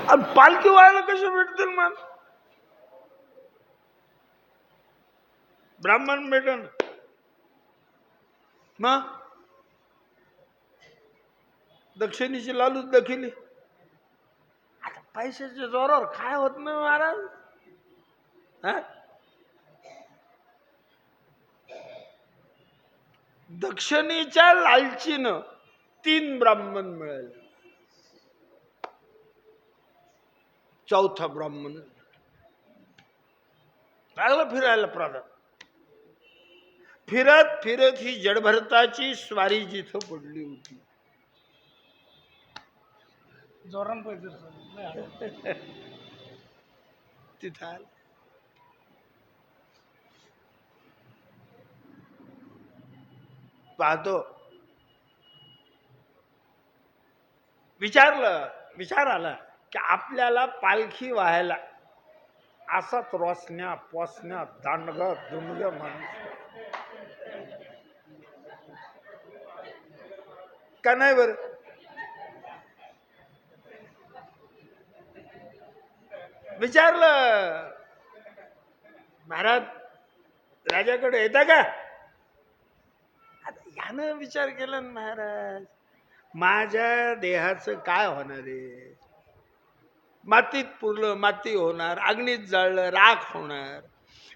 आणि पालखी व्हायला कसे भेटतील मग? ब्राह्मण भेटन मग दक्षिणेची लालूच दाखिली. आता पैशाच्या जोरावर काय होत नाही महाराज. दक्षिणेच्या लालचीनं 3 ब्राह्मण मिळाले. चौथा ब्राह्मण लागला फिरायला प्राण. फिरत फिरत ही जडभरताची स्वारी जिथं पडली होती जोरान पैसे तिथं पाहतो. विचार आला की आपल्याला पालखी व्हायला असाच रोसण्या पोसण्या दांडगा दुमड्या माणूस का नाही बर? विचारलं महाराज राजाकडे येता का? आता यानं विचार केला ना महाराज, माझ्या देहाचं काय होणार आहे? मातीत पुरलं माती होणार, अग्नीत जाळलं राख होणार.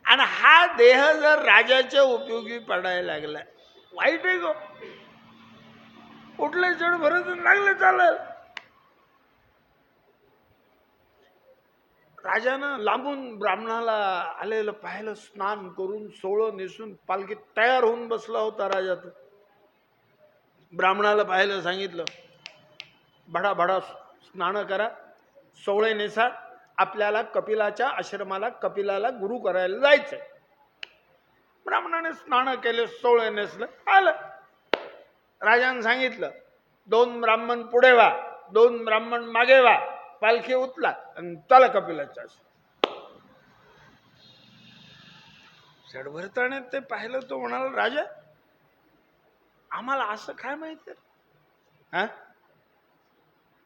आणि हा देह जर राजाच्या उपयोगी पडायला लागला वाईट आहे गो. कुठलं जड भरत लागलं चालेल. राजानं लांबून ब्राह्मणाला आलेलं पाहिलं. स्नान करून सोळं नेसून पालखीत तयार होऊन बसला होता राजा. तो ब्राह्मणाला पाहिलं, सांगितलं भडाभडा स्नान करा, सोवळे नेसा, आपल्याला कपिलाच्या आश्रमाला कपिलाला गुरु करायला जायचंय. ब्राह्मणाने स्नान केले, सोवळे नेसलं, आलं. राजाने सांगितलं 2 ब्राह्मण पुढे व्हा, 2 ब्राह्मण मागे व्हा, पालखी उचला आणि चला कपिलाच्या. जडभरताने ते पाहिलं. तो म्हणाला राजा आम्हाला असं काय माहिती, हा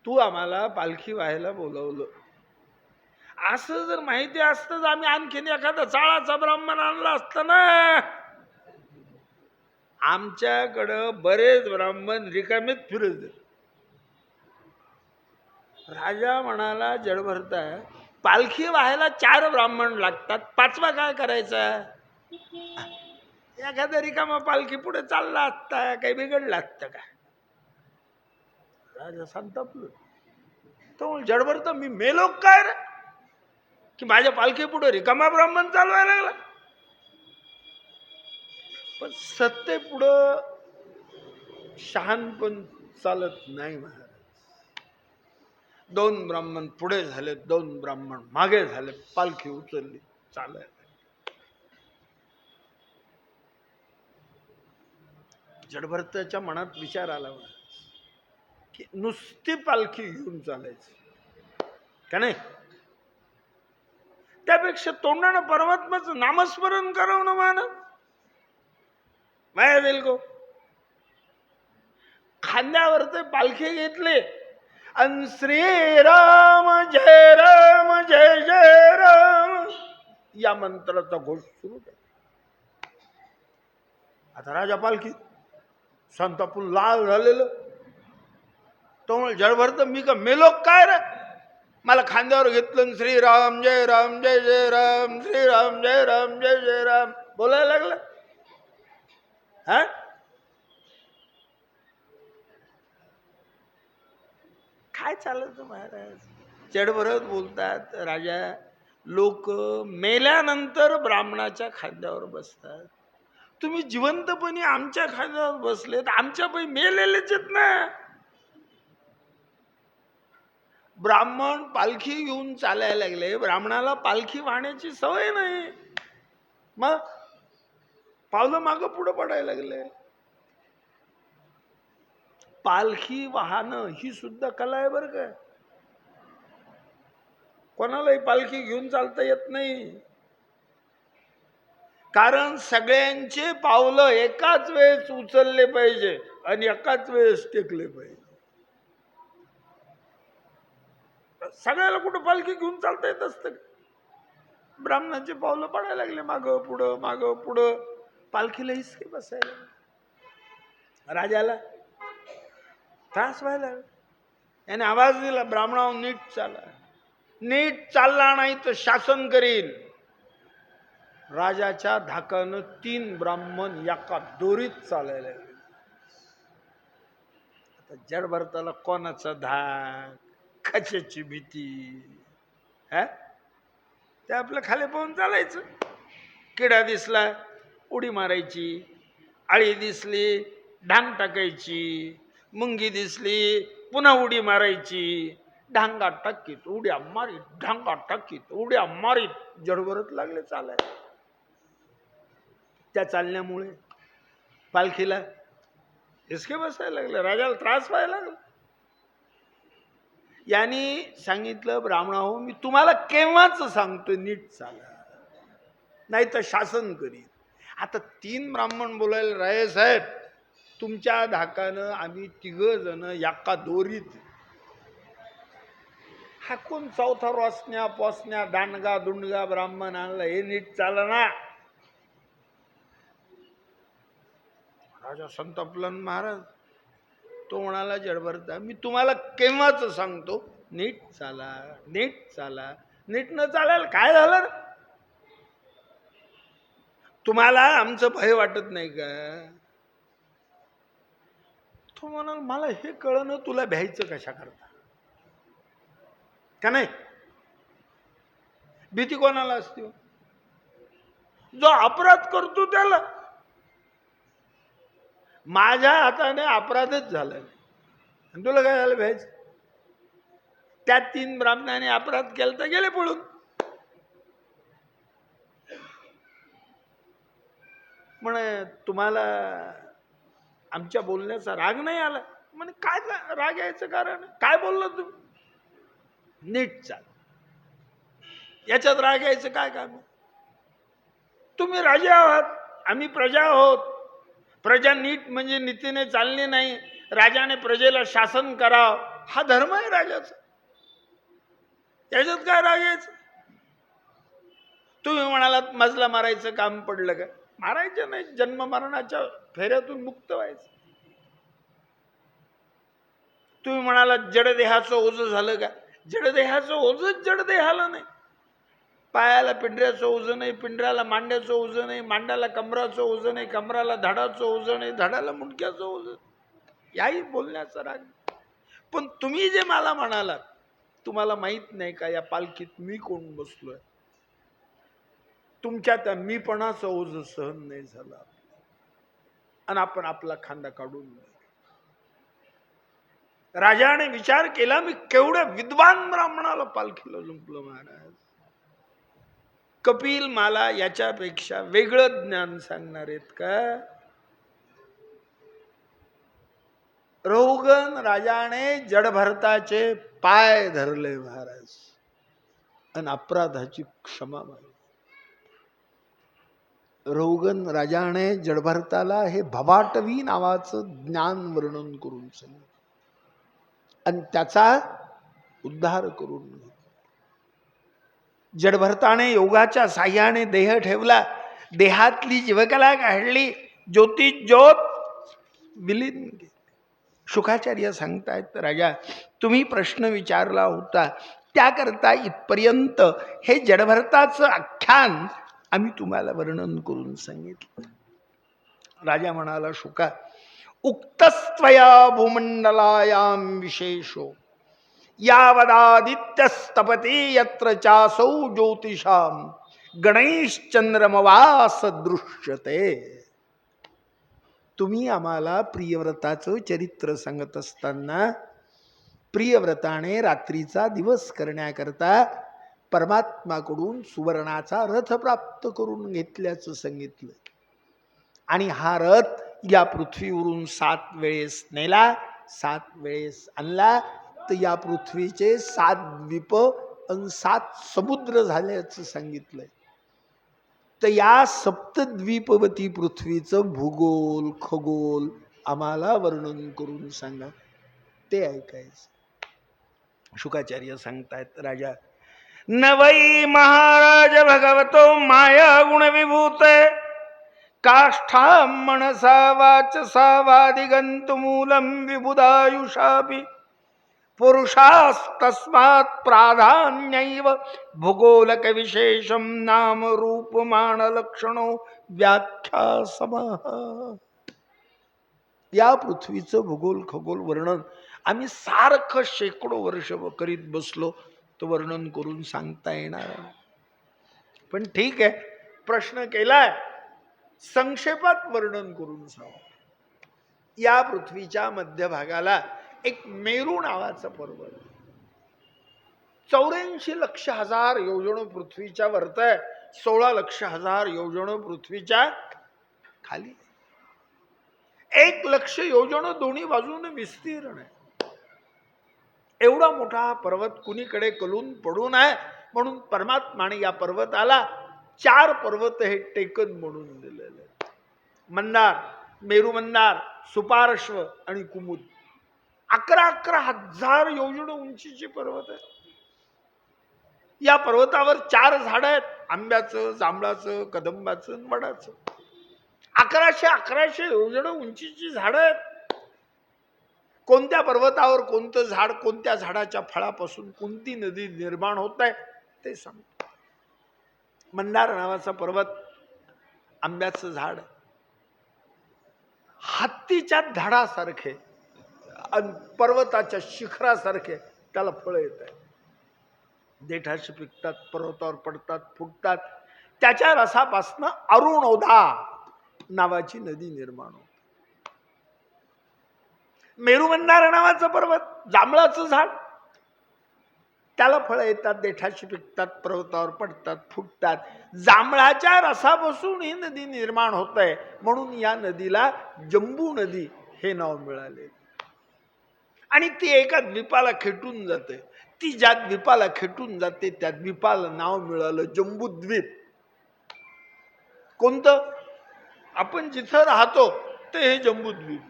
तू आम्हाला पालखी व्हायला बोलवलं. असं जर माहिती असतं तर आम्ही आणखीन एखादा चाळाचा ब्राह्मण आणला असतं ना. आमच्याकडं बरेच ब्राह्मण रिकामीत फिरत. राजा म्हणाला जडभरता पालखी व्हायला 4 ब्राह्मण लागतात, 5वा काय करायचा? एखादा रिकामा पालखी पुढे चालला असता काही बिघडलं असतं का? राजा संतापलो. तो जडभरता मी मेलो काय रे की माझ्या पालखी पुढे रिकामा ब्राह्मण चालवायला लागला? पण सत्ते पुढं शहाणपण चालत नाही महाराज. 2 ब्राह्मण पुढे झाले, 2 ब्राह्मण मागे झाले, पालखी उचलली, चालायला. जडभरताच्या मनात विचार आला की नुसती पालखी घेऊन चालायची का नाही, त्यापेक्षा तोंडानं परमात्माचं नामस्मरण करावं ना मान. माया देईल गो. खांद्यावर ते पालखी घेतले आणि श्रीराम जय राम जय जय राम या मंत्राचा घोष सुरू केला. आता राजा पालखी संतापून लाल झालेलं. तो म्हणे जडभरत मी का मेलो काय रे, मला खांद्यावर घेतलं श्रीराम जय राम जय जय राम, श्रीराम जय राम जय जय राम बोलायला लागला. हा काय चालत महाराज? जडभरत बोलतात राजा, लोक मेल्यानंतर ब्राह्मणाच्या खांद्यावर बसतात. तुम्ही जिवंतपणी आमच्या खांद्यावर बसले तर आमच्या पै मेलेलेच आहेत ना. ब्राह्मण पालखी घेऊन चालायला लागले, ब्राह्मणाला पालखी वाहण्याची सवय नाही, मग पावलं मागं पुढं पडायला लागले. पालखी वाहनं ही सुद्धा कला आहे बरं का. कोणालाही पालखी घेऊन चालता येत नाही, कारण सगळ्यांचे पावलं एकाच वेळेस उचलले पाहिजे आणि एकाच वेळेस टेकले पाहिजे. सगळ्याला कुठं पालखी घेऊन चालता येत असतं? ब्राह्मणाचे पावलं पडायला लागले मागं पुढं. पालखीला हिसके बसायला, राजाला त्रास व्हायला. याने आवाज दिला, ब्राह्मणावर नीट चालला नाही तर शासन करील. राजाच्या धाकानं 3 ब्राह्मण एका दोरीत चालायला लागले. आता जड भरताला कोणाचा धाक, कशाची भीती? ते आपलं खाली पाहून चालायचं. किडा दिसला उडी मारायची, आळी दिसली ढांग टाकायची, मुंगी दिसली पुन्हा उडी मारायची. ढांगा टाकीत उड्या मारीत, ढांगा टाकीत उड्या मारीत जडभरत लागले चालायला. त्या चालण्यामुळे पालखीला हिसके बसायला लागले, राजाला त्रास व्हायला लागला. यांनी सांगितलं, ब्राह्मणाहो मी तुम्हाला केव्हाच सांगतोय नीट चाला, नाही तर शासन करीन. आता 3 ब्राह्मण बोलायला, राय साहेब तुमच्या धाकानं आम्ही 3 जण एका दोरीत. हा कोण चौथा रोसण्या पोसण्या दांडगा दुंडगा ब्राह्मण आणला, हे नीट चाला ना. राजा संतापला. महाराज तो म्हणाला, जडभरता मी तुम्हाला केव्हाच सांगतो नीट चाला, नीट चाला. नीट न चालायला काय झालं? तुम्हाला आमचं भय वाटत नाही का? तो म्हणाल, मला हे कळणं तुला भ्यायचं कशा करता का नाही? भीती कोणाला असते? जो अपराध करतो त्याला. माझ्या हाताने अपराधच झाला आणि तुला काय झालं भ्यायचं? त्या 3 ब्राह्मणाने अपराध केला तर गेले पळून. म्हणे तुम्हाला आमच्या बोलण्याचा राग नाही आला? म्हणे काय राग यायचं कारण? काय बोललं तुम्ही? नीट चाल, याच्यात राग यायचं काय काम? तुम्ही राजा आहात, आम्ही प्रजा आहोत. प्रजा नीट म्हणजे नीतीने चालली नाही, राजाने प्रजेला शासन करावं, हा धर्म आहे राजाचा. याच्यात काय राग यायचं? तुम्ही म्हणालात मजला मारायचं काम पडलं का? मारायचं नाही, जन्म मरणाच्या फेऱ्यातून मुक्त व्हायचं. तुम्ही म्हणालात जडदेहाचं ओझ झालं का? जडदेहाचं ओझच जडदेहाला नाही. पायाला पिंढऱ्याचं ओझ नाही, पिंढऱ्याला मांड्याचं ओझ नाही, मांड्याला कमराचं ओझ नाही, कमराला धडाचं ओझ नाही, धडाला मुंडक्याचं ओझ. याही बोलण्याचा राग. पण तुम्ही जे मला म्हणालात, तुम्हाला माहित नाही का या पालखीत मी कोण बसलोय? तुमच्या त्या मीपणाचं ओझ सहन नाही झाला आणि आपण आपला खांदा काढून. राजाने विचार केला, मी केवढ्या विद्वान ब्राह्मणाला पालखीला जुंपलं महाराज. कपिल मला याच्यापेक्षा वेगळं ज्ञान सांगणार आहेत का? रहुगण राजाने जडभरताचे पाय धरले महाराज आणि अपराधाची क्षमा मागितली. रहुगण राजाने जडभरताला हे भवाटवी नावाचं ज्ञान वर्णन करून सांगितलं आणि त्याचा उद्धार करून घेतला. जडभरताने योगाच्या साह्याने देह ठेवला, देहातली जीवकला काढली, ज्योती ज्योत विलीन केली. शुकाचार्य सांगतायत, राजा तुम्ही प्रश्न विचारला होता त्याकरता इथपर्यंत हे जडभरताचं आख्यान आम्ही तुम्हाला वर्णन करून सांगितलं. राजा म्हणाला, शुका उक्तस्त्वया भूमंडलायाम विशेषो यावदादित्यस्तपति यत्र चासौ ज्योतिषाम गणेशचंद्रमवास दृश्यते. तुम्ही आम्हाला प्रियव्रताचं चरित्र सांगत असताना प्रियव्रताने रात्रीचा दिवस करण्याकरता परमात्माकडून सुवर्णाचा रथ प्राप्त करून घेतल्याचं सांगितलं आणि हा रथ या पृथ्वीवरून 7 वेळेस नेला, 7 वेळेस आणला, तर या पृथ्वीचे 7 द्वीप आणि 7 समुद्र झाल्याचं सांगितलंय. तर या सप्तद्वीपवती पृथ्वीचं भूगोल खगोल आम्हाला वर्णन करून सांगा. ते ऐकायचं. शुकाचार्य सांगतायत, राजा नवई महाराज भगवतो माया गुण विभूत काष्ठा मनसा वाचसा वादिगंतु मूलम विबुधायुषापि पुरुषास्तस्मात् प्राधान्यैव भूगोलक विशेषम नाम रूपमान लक्षणो व्याख्या समः. या पृथ्वीचं भूगोल खगोल वर्णन आम्ही सारखं शेकडो वर्ष करीत बसलो तर वर्णन करून सांगता येणार. पण ठीक आहे, प्रश्न केलाय, संक्षेपात वर्णन करून सांग. या पृथ्वीच्या मध्यभागाला एक मेरू नावाचं पर्वत, 84,00,000 योजन पृथ्वीच्या वरत आहे, 16,00,000 योजन पृथ्वीच्या खाली, 1,00,000 योजन दोन्ही बाजूने विस्तीर्ण आहे. एवढा मोठा पर्वत कुणीकडे कलून पडून आहे, म्हणून परमात्माने या पर्वताला 4 पर्वत हे टेकन म्हणून दिलेले. मंदार, मेरू मंदार, सुपार्श्व आणि कुमुद. 11,000 योजन उंचीचे पर्वत आहे. या पर्वतावर 4 झाडं आहेत, आंब्याचं, जांभळाचं, कदंबाचं, वडाचं. 1100 योजन उंचीची झाडं आहेत. कोणत्या पर्वतावर कोणतं झाड, कोणत्या झाडाच्या फळापासून कोणती नदी निर्माण होत आहे ते सांगतो. मंदार नावाचा पर्वत, आंब्याचं झाड, हत्तीच्या धडासारखे, पर्वताच्या शिखरासारखे त्याला फळं येत आहे. देठाशी पिकतात, पर्वतावर पडतात, फुटतात. त्याच्या रसापासून अरुणोधा नावाची नदी निर्माण होते. मेरुमंदार नावाचं पर्वत, जांभळाचं झाड, त्याला फळं येतात, देठाशी पिकतात, पर्वतावर पडतात, फुटतात. जांभळाच्या रसापासून ही नदी निर्माण होत आहे, म्हणून या नदीला जंबू नदी हे नाव मिळाले. आणि ती एका द्वीपाला खेटून जाते. ती ज्या द्वीपाला खेटून जाते त्या द्वीपाला नाव मिळालं जंबूद्वीप. कोणतं? आपण जिथं राहतो ते हे जंबूद्वीप.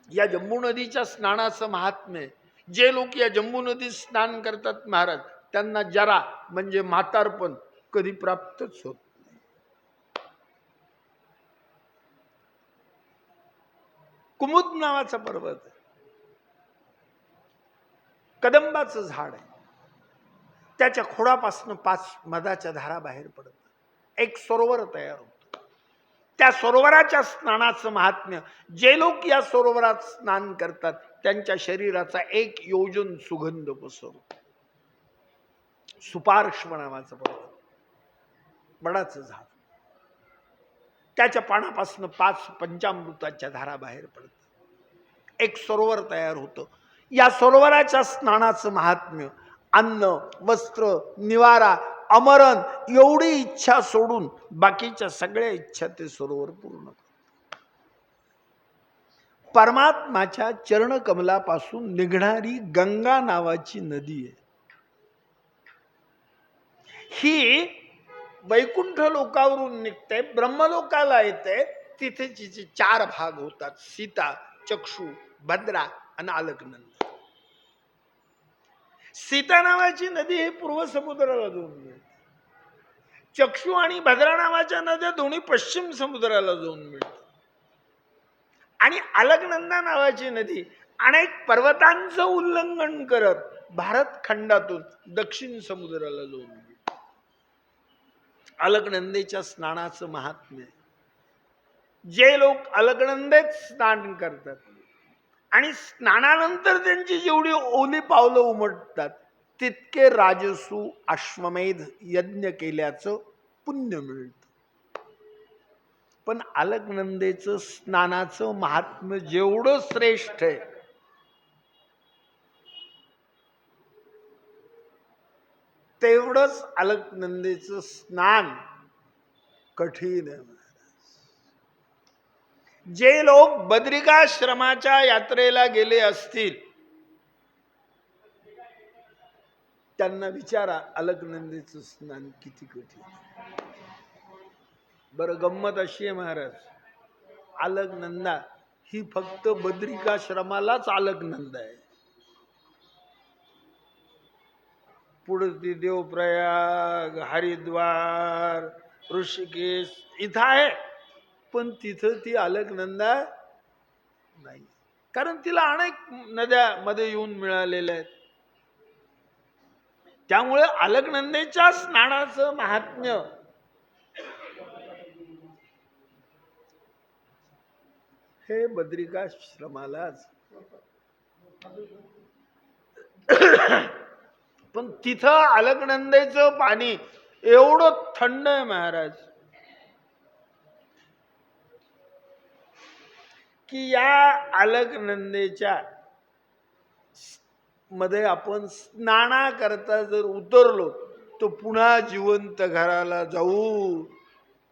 या जंबू नदीच्या स्नानाचं महात्म्य, जे लोक या जंबू नदीत स्नान करतात महाराज, त्यांना जरा म्हणजे म्हातारपण कधी प्राप्तच होत नाही. कुमुद नावाचा पर्वत, कदंबाचं झाड आहे, त्याच्या खोडापासून 5 मधाच्या धारा बाहेर पडतात, एक सरोवर तयार होतं. त्या सरोवराच्या स्नानाचं महात्म्य, जे लोक या सरोवरात स्नान करतात त्यांच्या शरीराचा 1 योजन सुगंध पसरतो. सुपार्श्व नावाचं पर्वत, वडाचं झाड, त्याच्या पानापासून 5 पंचामृताच्या धारा बाहेर पडतात, एक सरोवर तयार होतं. या सरोवराच्या स्नानाचं महात्म्य, अन्न, वस्त्र, निवारा, अमरण एवढी इच्छा सोडून बाकीच्या सगळ्या इच्छा ते सरोवर पूर्ण करतात. परमात्माच्या चरणकमलापासून निघणारी गंगा नावाची नदी आहे. ही वैकुंठ लोकावरून निघते, ब्रह्मलोकाला येते. तिथे तिचे 4 भाग होतात, सीता, चक्षु, भद्रा आणि अलकनंदा. सीता नावाची नदी ही पूर्व समुद्राला जाऊन मिळते. चक्षु आणि भद्रा नावाच्या नद्या दोन्ही पश्चिम समुद्राला जाऊन मिळतात. आणि अलकनंदा नावाची नदी अनेक पर्वतांचं उल्लंघन करत भारत खंडातून दक्षिण समुद्राला जाऊन मिळते. अलकनंदेच्या स्नानाचं महात्म्य, जे लोक अलकनंदेत स्नान करतात आणि स्नानानंतर त्यांची जेवढी ओली पावलं उमटतात तितके राजसू अश्वमेध यज्ञ केल्याचं पुण्य मिळतं. पण अलकनंदेचं स्नानाचं महात्म्य जेवढं श्रेष्ठ आहे तेवढंच अलकनंदेचं स्नान कठीण आहे. जे लोक बद्रिकाश्रमाच्या यात्रेला गेले असतील त्यांना विचारा अलकनंदेचं स्नान किती कठीण. बरं, गंमत अशी आहे महाराज, अलकनंदा ही फक्त बद्रिकाश्रमालाच अलकनंदा आहे. पुढे देवप्रयाग, हरिद्वार, ऋषिकेश इथं आहे, पण तिथं ती अलकनंदा नाही, कारण तिला अनेक नद्या मध्ये येऊन मिळालेल्या आहेत. त्यामुळे अलकनंदेच्या स्नानाचं महात्म्य हे बद्रिकाश्रमालाच. पण तिथं अलकनंदेचं पाणी एवढं थंड आहे महाराज, की या अलकनंदेच्या मध्ये आपण स्नाना करता जर उतरलो तो पुन्हा जिवंत घराला जाऊ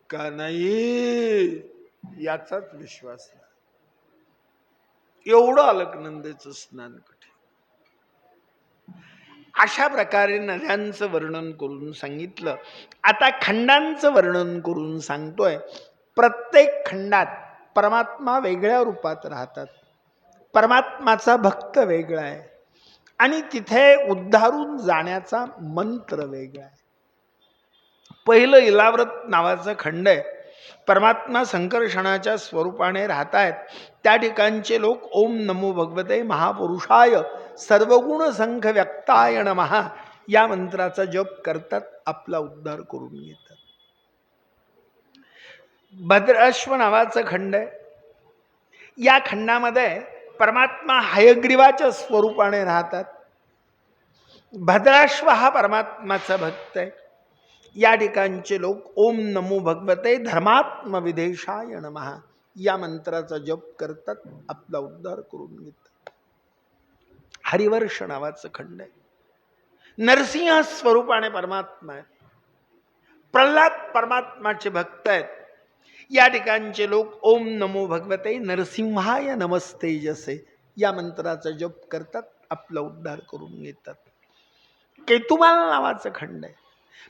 का नाही याचाच विश्वास नाही. एवढं अलकनंदेचं स्नान कठीण. अशा प्रकारे नद्यांचं वर्णन करून सांगितलं. आता खंडांचं वर्णन करून सांगतोय. प्रत्येक खंडात परमात्मा वेगळ्या रूपात राहतात. परमात्माचा भक्त वेगळा आहे आणि तिथे उद्धारून जाण्याचा मंत्र वेगळा आहे. पहिलं इलाव्रत नावाचं खंड आहे. परमात्मा संकर्षणाच्या स्वरूपाने राहत आहेत. त्या ठिकाणचे लोक ओम नमो भगवते महापुरुषाय सर्वगुण संघ व्यक्ताय नमः या मंत्राचा जप करतात, आपला उद्धार करून घेतात. भद्राश्व नावाचं खंड आहे. या खंडामध्ये परमात्मा हयग्रीवाच्या स्वरूपाने राहतात. भद्राश्व हा परमात्माचा भक्त आहे. या ठिकाणचे लोक ओम नमो भगवते धर्मात्म विदेशाय नमः या मंत्राचा जप करतात, आपला उद्धार करून घेतात. हरिवर्ष नावाचं खंड आहे. नरसिंह स्वरूपाने परमात्मा आहे. प्रल्हाद परमात्माचे भक्त आहेत. या ठिकाणचे लोक ओम नमो भगवते नरसिंहाय नमस्तेजसे या मंत्राचा जप करतात, आपला उद्धार करून घेतात. केतुमाल नावाचं खंड आहे.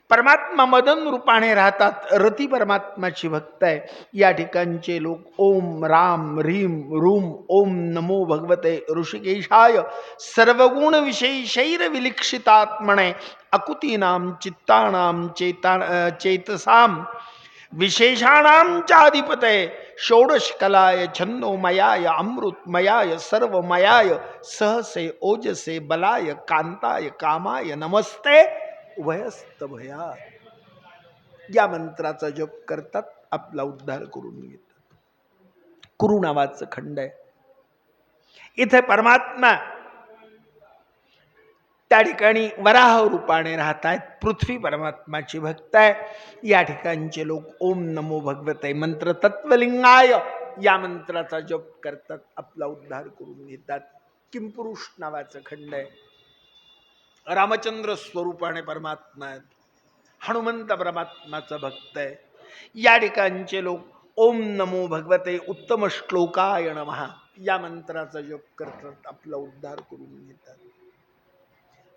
परमात्मा मदन रूपाने राहतात. रती परमात्माची भक्त आहे. या ठिकाणचे लोक ओम राम ह्रीम रूम ओम नमो भगवते ऋषिकेशाय सर्वगुण विशेषैर विलिक्षितात्मने अकुतीनाम चित्तानाम चेतसाम विशेषाणाम चाधिपते षोडशकलाय छंदोमयाय अमृतमयाय सर्वमयाय सहसे ओजसे बलाय कांताय कामाय नमस्ते उभयस्त भया या मंत्राचा जप करतात, आपला उद्धार करून घेतात. कुरु नावाचं खंड आहे. इथे परमात्मा त्या ठिकाणी वराह रूपाने राहत आहेत. पृथ्वी परमात्माची भक्त आहे. या ठिकाणचे लोक ओम नमो भगवते मंत्र तत्वलिंगाय या मंत्राचा जप करतात, आपला उद्धार करून घेतात. किंपुरुष नावाचं खंड आहे. रामचंद्र स्वरूपाने परमात्मा आहेत. हनुमंत परमात्माचा भक्त आहे. या ठिकाणचे लोक ओम नमो भगवते उत्तम श्लोकाय नमः या मंत्राचा जप करतात, आपला उद्धार करून घेतात.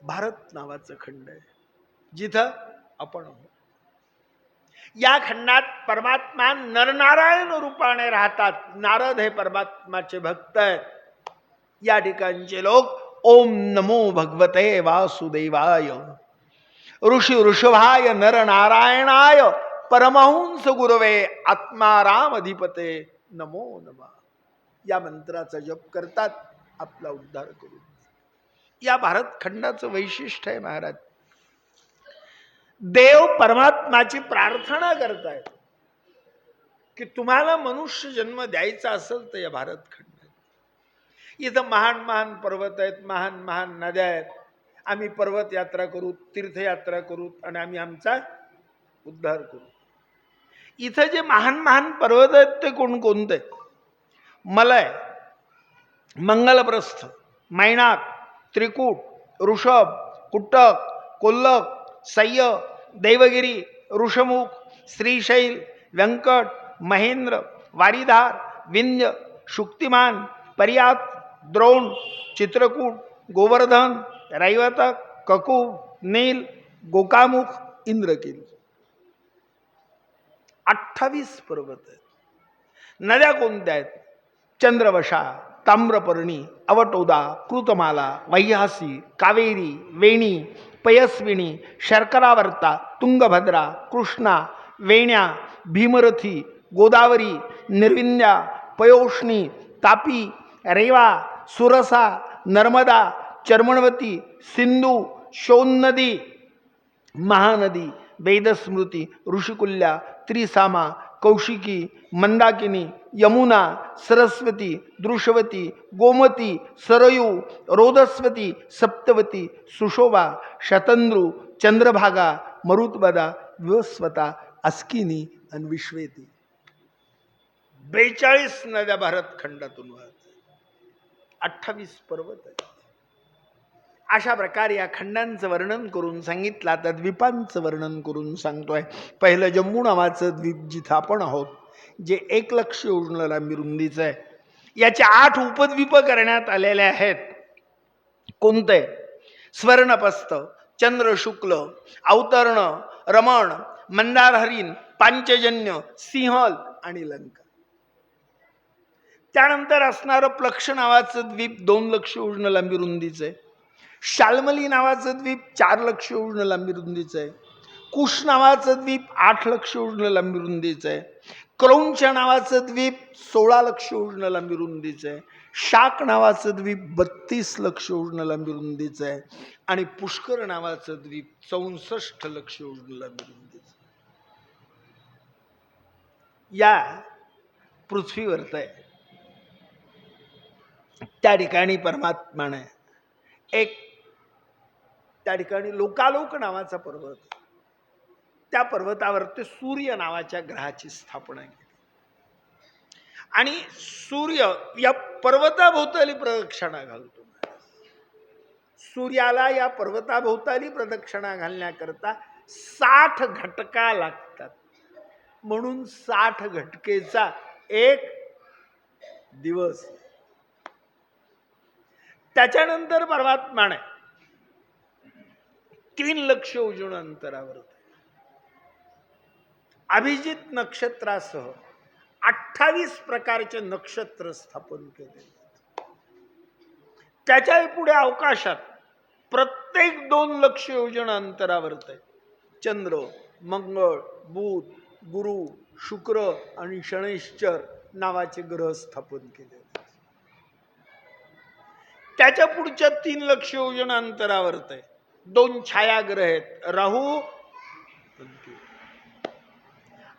भारत नावाचं खंड आहे, जिथं आपण आहोत. या खंडात परमात्मा नरनारायण रूपाने राहतात. नारद हे परमात्माचे भक्त आहेत. या ठिकाणचे लोक ओम नमो भगवते वासुदेवाय ऋषी ऋषभाय नर नारायणाय परमहंस गुरवे आत्माराम अधिपते नमो नमः या मंत्राचा जप करतात, आपला उद्धार करून. या भारत खंडाचं वैशिष्ट्य आहे महाराज. देव परमात्माची प्रार्थना करतायत की तुम्हाला मनुष्य जन्म द्यायचा असेल तर या भारत खंडात. इथं महान महान पर्वत आहेत, महान महान नद्या आहेत. आम्ही पर्वत यात्रा करू, तीर्थयात्रा करू आणि आम्ही आमचा उद्धार करू. इथं जे महान महान पर्वत आहेत ते कोणकोणते? मलय, मंगलप्रस्थ, मैनाक, त्रिकूट, ऋषभ, कुट्टक, कोल्लक, सह्य, देवगिरी, ऋषमुख, श्रीशैल, व्यंकट, महेंद्र, वारीधार, विंध्य, शुक्तिमान, पर्यात, द्रोण, चित्रकूट, गोवर्धन, रैवतक, ककुब, नील, गोकामुख, इंद्रकील. 28 पर्वत आहेत. नद्या कोणत्या आहेत? चंद्रवशा, ताम्रपर्णी, अवटोदा, कृतमाला, वैहासी, कावेरी, वेणी, पयस्विनी, शर्करावर्ता, तुंगभद्रा, कृष्णा, वेण्या, भीमरथी, गोदावरी, निर्विंध्या, पयोष्णी, तापी, रेवा, सुरसा, नर्मदा, चर्मणवती, सिंधू, शोणनदी, महानदी, वेदस्मृती, ऋषिकुल्या, त्रिसामा, कौशिकी, मंदाकिनी, यमुना, सरस्वती, दृशवती, गोमती, सरयू, रोदस्वती, सप्तवती, सुशोभा, शतंद्रू, चंद्रभागा, मरुतबदा, विवस्वता, अस्किनी आणि विश्वेती. 42 नद्या भारत खंडातून वाहतात. 28 पर्वत आहेत. अशा प्रकारे या खंडांचं वर्णन करून सांगितलं. आता द्वीपांचं वर्णन करून सांगतोय. पहिलं जम्मू नावाचं द्वीप जिथं आपण आहोत, जे 1,00,000 योजन लांबी रुंदीचं आहे. याचे 8 उपद्वीप करण्यात आलेले आहेत. कोणते? स्वर्णपस्त, चंद्र शुक्ल, अवतर्ण, रमण, मंदार हरिण, पांचजन्य, सिंहल आणि लंका. त्यानंतर असणारं प्लक्ष नावाचं द्वीप 2,00,000 योजन लांबी रुंदीचं आहे. शाल्मली नावाचं द्वीप 4,00,000 योजन लांबी रुंदीचं आहे. कुश नावाचं द्वीप 8,00,000 योजन लांबी रुंदीचं आहे. क्रौंच नावाचं द्वीप 16,00,000 योजन लांबी रुंदीचं आहे. शाक नावाचं द्वीप 32,00,000 योजन लांबी रुंदीचं आहे. आणि पुष्कर नावाचं द्वीप 64,00,000 योजन लांबी रुंदीचं. या पृथ्वीवरत आहे. त्या ठिकाणी परमात्माने एक, त्या ठिकाणी लोकालोक नावाचा पर्वत, त्या पर्वतावरती सूर्य नावाच्या ग्रहाची स्थापना केली. आणि सूर्य या पर्वताभोवताली प्रदक्षिणा घालतो. सूर्याला या पर्वताभोवताली प्रदक्षिणा घालण्याकरता 60 घटका लागतात. म्हणून 60 घटकेचा एक दिवस. त्याच्यानंतर परमात्माने 3,00,000 योजन अंतरावर अभिजित नक्षत्रासह 28 प्रकारचे नक्षत्र स्थापन केले. त्याच्या पुढे अवकाशात प्रत्येक 2,00,000 योजन अंतरावर चंद्र, मंगळ, बुध, गुरु, शुक्र आणि शनैश्चर नावाचे ग्रह स्थापन केले. त्याच्या पुढच्या 3,00,000 योजन अंतरावर 2 छायाग्रह आहेत, राहू.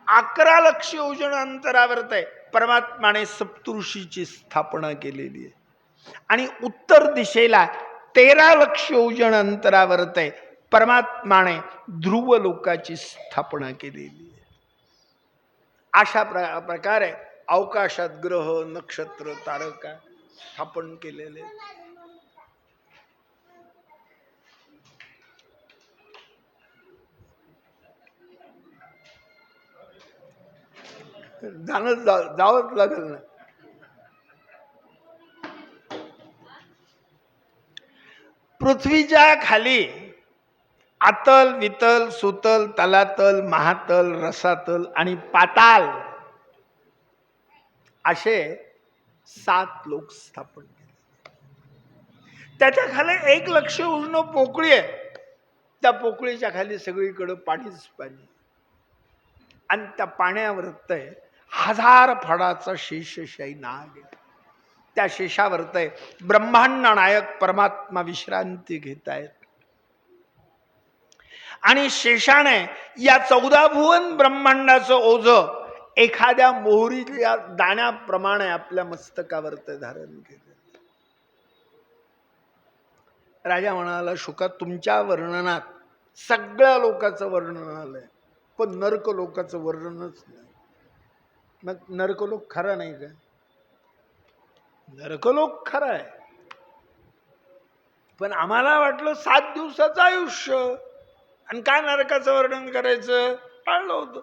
11,00,000 योजन अंतरावर परमात्माने सप्तऋषीची स्थापना केलेली आहे. आणि उत्तर दिशेला 13,00,000 योजन अंतरावर परमात्माने ध्रुव लोकाची स्थापना केलेली आहे. अशा प्रकारे अवकाशात ग्रह, नक्षत्र, तारका स्थापन केलेले. जावंच लागेल ना. पृथ्वीच्या खाली आतल, वितल, सुतल, तलातल, महातल, रसातल आणि पाताल असे 7 लोक स्थापन केले. त्याच्या खाली 1,00,000 योजन पोकळी आहे. त्या पोकळीच्या खाली सगळीकडे पाणीच पाणी. आणि त्या पाण्यावर 1000 फडाचा शेषशाही नाग आहे. त्या शेषावर ब्रह्मांड नायक परमात्मा विश्रांती घेत आहेत. आणि शेषाने या 14 भुवन ब्रह्मांडाचं ओझ एखाद्या मोहरीच्या दाण्याप्रमाणे आपल्या मस्तकावर धारण केलं. राजा म्हणाला, शुका, तुमच्या वर्णनात सगळ्या लोकांचं वर्णन आलंय, पण नरक लोकांचं वर्णनच नाही. मग नरकलोक खरा नाही का? नरकलोक खरा आहे, पण आम्हाला वाटलं 7 दिवसाचं आयुष्य आणि काय नरकाचं वर्णन करायचं टाळलं होतं.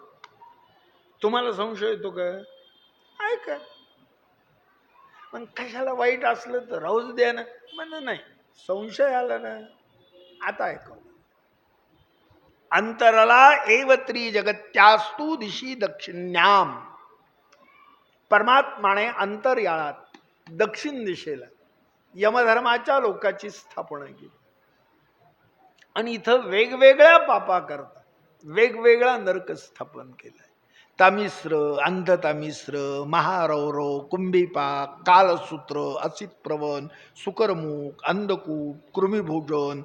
तुम्हाला संशय येतो का? आहे का? मग कशाला वाईट असलं तर राहूच द्या ना. म्हण नाही, संशय आला ना. आता ऐकव. अंतरला एवत्री जगत्यास्तु दिशी दक्षिण्याम. परमात्माने अंतर्याळात दक्षिण दिशेला यमधर्माच्या लोकाची स्थापना केली. आणि इथं वेगवेगळ्या पापा करता वेगवेगळा नरक स्थापन केलाय. तामिश्र, अंधतामिश्र, महारौरव, कुंभीपाक, कालसूत्र, असितप्रवन, सुकरमुख, अंधकूप, कृमिभोजन,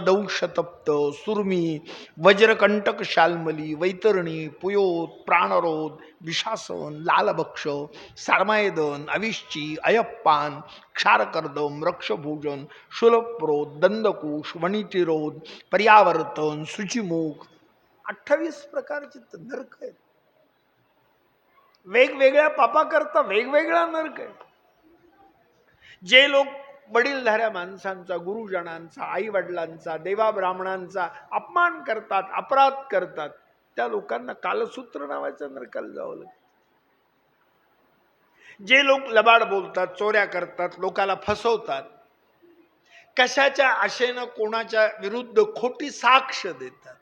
दंशतप्त, सुरमी, वज्रकंटक शाल्मली, वैतरणी, पुयोत, प्राणरोध, विशासन, लालभक्ष, सारमायदन, अविश्ची, अयप्पान, क्षारकर्दम, रक्षभोजन, शुलप्रोध, दंदकुश, वणितिरोध, पर्यावर्तन, शुचिमुख, 28 प्रकारचे नरक आहेत. वेगवेगळ्या पापा करता वेगवेगळा नरक आहे. जे लोक वडीलधाऱ्या माणसांचा, गुरुजनांचा, आई वडिलांचा, देवा ब्राह्मणांचा अपमान करतात, अपराध करतात, त्या लोकांना कालसूत्र नावाच्या नरकाला जावं लागतं. जे लोक लबाड बोलतात, चोऱ्या करतात, लोकाला फसवतात, कशाच्या आशेनं कोणाच्या विरुद्ध खोटी साक्ष देतात,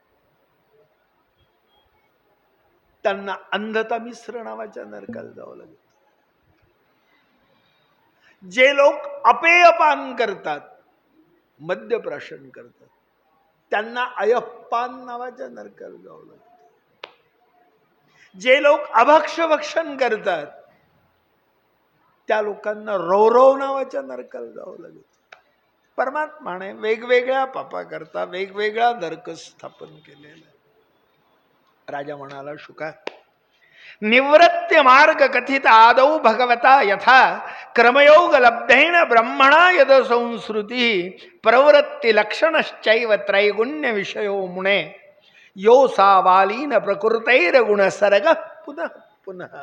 त्यांना अंधतामिश्र नावाच्या नरकाला जावं लागतं. जे लोक अपेयपान करतात, मद्यप्राशन करतात, त्यांना अयप्पान नावाच्या नरकाला जावं लागतं. जे लोक अभक्षभक्षण करतात, त्या लोकांना रौरव नावाच्या नरकाला जावं लागतं. परमात्माने वेगवेगळ्या पापा करता वेगवेगळा नरक स्थापन केलेला. राजा म्हणाला, शुका, निवृत्य मार्ग कथित आदौ भगवता यथा क्रमयोग लब्धेन ब्रह्मणा यद संस्कृती प्रवृत्ति लक्षणश्चैव त्रैगुण्य विषयो मुने यो सावालीन प्रकृतैर गुणसर्ग पुनः पुनः.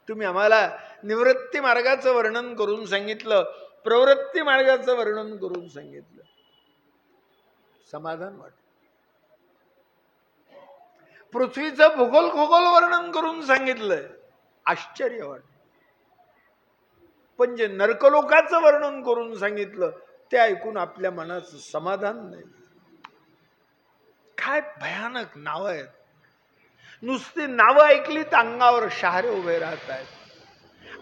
तुम्ही आम्हाला निवृत्ती मार्गाचं वर्णन करून सांगितलं, प्रवृत्ती मार्गाचं वर्णन करून सांगितलं, समाधान वाटत. पृथ्वीचं भूगोल खगोल वर्णन करून सांगितलंय, आश्चर्य वाटत. पण जे नरकलोकाचं वर्णन करून सांगितलं ते ऐकून आपल्या मनाचं समाधान नाही. काय भयानक नावं आहेत. नुसती नावं ऐकली तर अंगावर शहारे उभे राहत आहेत.